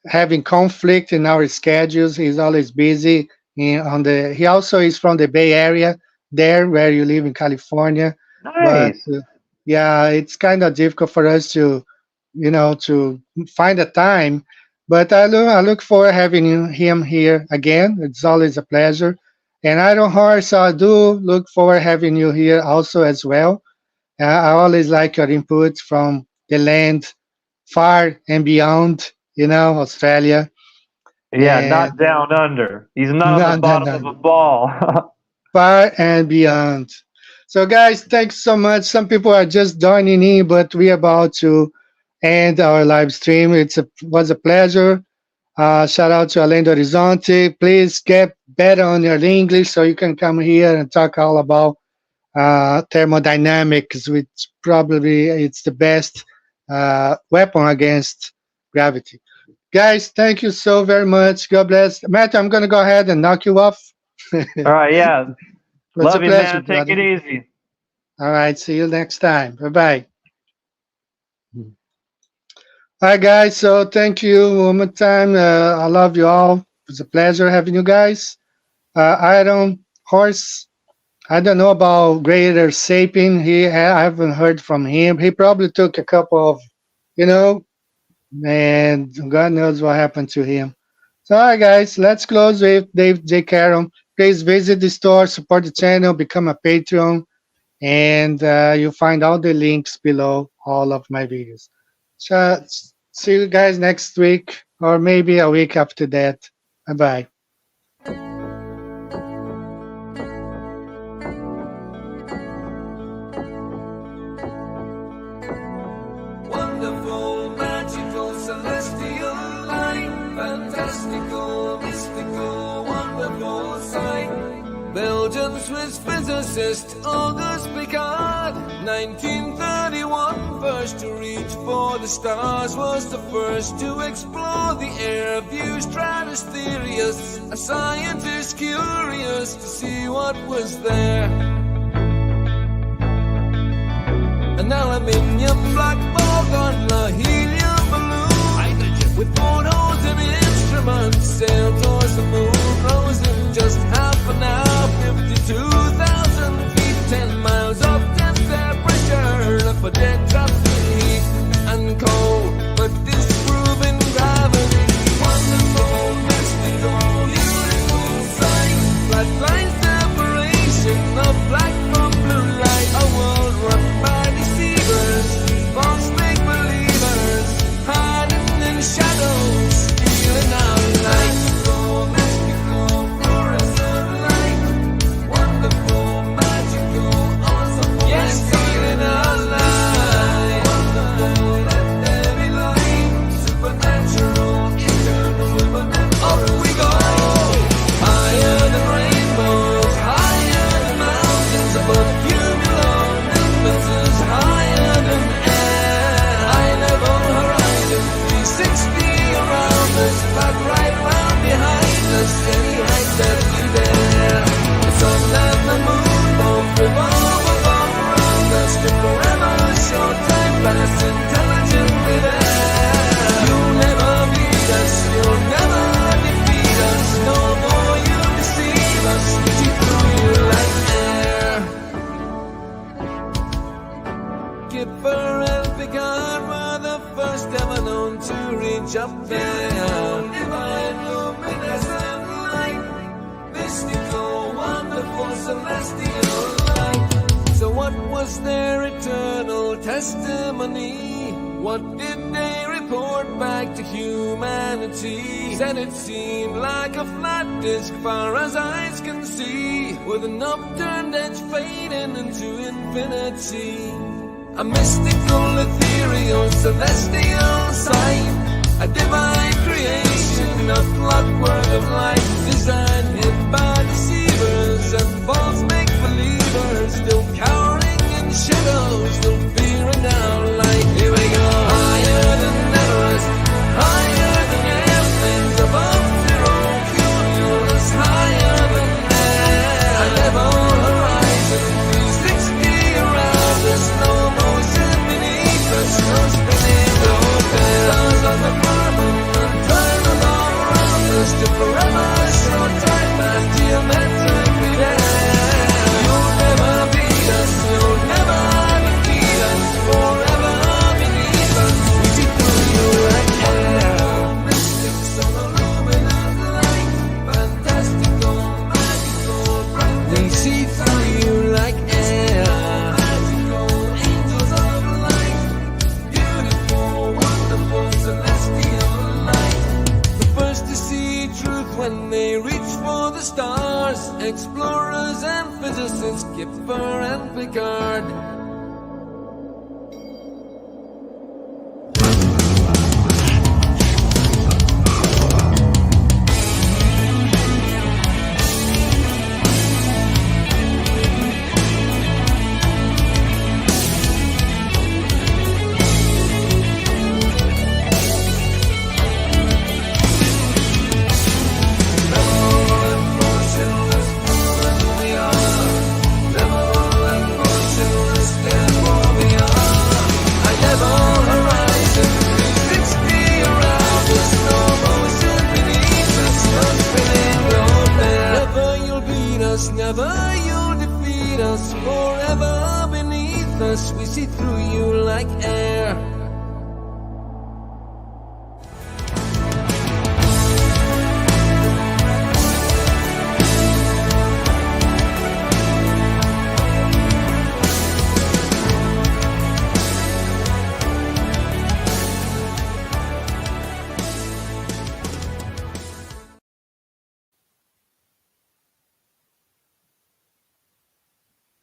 having conflict in our schedules. He's always busy. He also is from the Bay Area, there where you live in California. But Nice. yeah, it's kind of difficult for us to find a time. But I look forward having him here again. It's always a pleasure. And Iron Horse, I do look forward having you here also as well. I always like your input from the land far and beyond, Australia. Yeah, And not down under. He's not on the no, no, bottom no, of a ball. far and beyond. So, guys, thanks so much. Some people are just joining in, but we're about to end our live stream. Was a pleasure. Shout out to Além do Horizonte. Please get better on your English so you can come here and talk all about thermodynamics, which probably it's the best weapon against gravity. Guys, thank you so very much. God bless. Matt, I'm going to go ahead and knock you off. All right, yeah. It's a Love you, pleasure, man. Take brother. it easy. All right, see you next time. Bye-bye. All right, guys, so thank you one more time. I love you all. It was a pleasure having you guys. Iron Horse, I don't know about Greater Sapien. I haven't heard from him. He probably took a couple of, you know, and God knows what happened to him. So, all right, guys, let's close with Dave J. Caron. Please visit the store, support the channel, become a Patreon, and you'll find all the links below all of my videos. So, see you guys next week, or maybe a week after that. Bye bye. Wonderful, magical, celestial light, fantastical, mystical, wonderful sight. Belgian Swiss physicist Auguste Picard, 1931, first to reach for the stars, was the first to explore the air view stratospherius, a scientist curious to see what was there. An aluminium black ball on a helium balloon with photos and instruments sailed towards the moon, rose in just half an hour, 52,000 feet, 10 miles up, 10 temperature, up a dead drop in heat and cold, but disproving gravity. Wonderful, mystical, beautiful sight, flat line separation of black from blue light, a world run by deceivers, false make-believers, hiding in shadows, stealing our light. Mystical, fluorescent light, wonderful, magical, awesome, yes, stealing our light. Wonderful, let there be light, supernatural, eternal, supernatural. Up we go, higher than rainbows, higher than mountains, above cumulonimbus, higher than air, high level horizon, 360 around us, back right round behind us, any height that you dare. The sun and the moon both revolve around us, to forever show time pass intelligently there. You'll never beat us, you'll never defeat us, no more you deceive us, we see through you like air. Kipper and Picard were the first ever known to reach up there. Divine, luminescent light, mystical, wonderful, celestial light. So what was their eternal testimony? What did they report back to humanity? Said it seemed like a flat disk far as eyes can see, with an upturned edge fading into infinity. A mystical, ethereal, celestial sight, a divine creation, a clockwork of light, designed hid by deceivers and false make-believers, still cowering in shadows, still fearing our light. Here we go, higher than Everest, higher than airplanes, above zero cumulus, higher than air, a level horizon, 360 around us, no motion beneath us, no spinning globes, stars on the firmament, time above around us, to forever show time past geometrically there. You'll never beat us, you'll never defeat us, forever beneath us, we see through you like air. Mystic, so luminous light, fantastical, magical, bright, we see through you like air. Magical, angels of light, beautiful, wonderful, celestial light. The first to see truth when they reach for the stars, explorers and physicists, Kipper and Picard. Motionless, us forever beneath us. We see through you like air.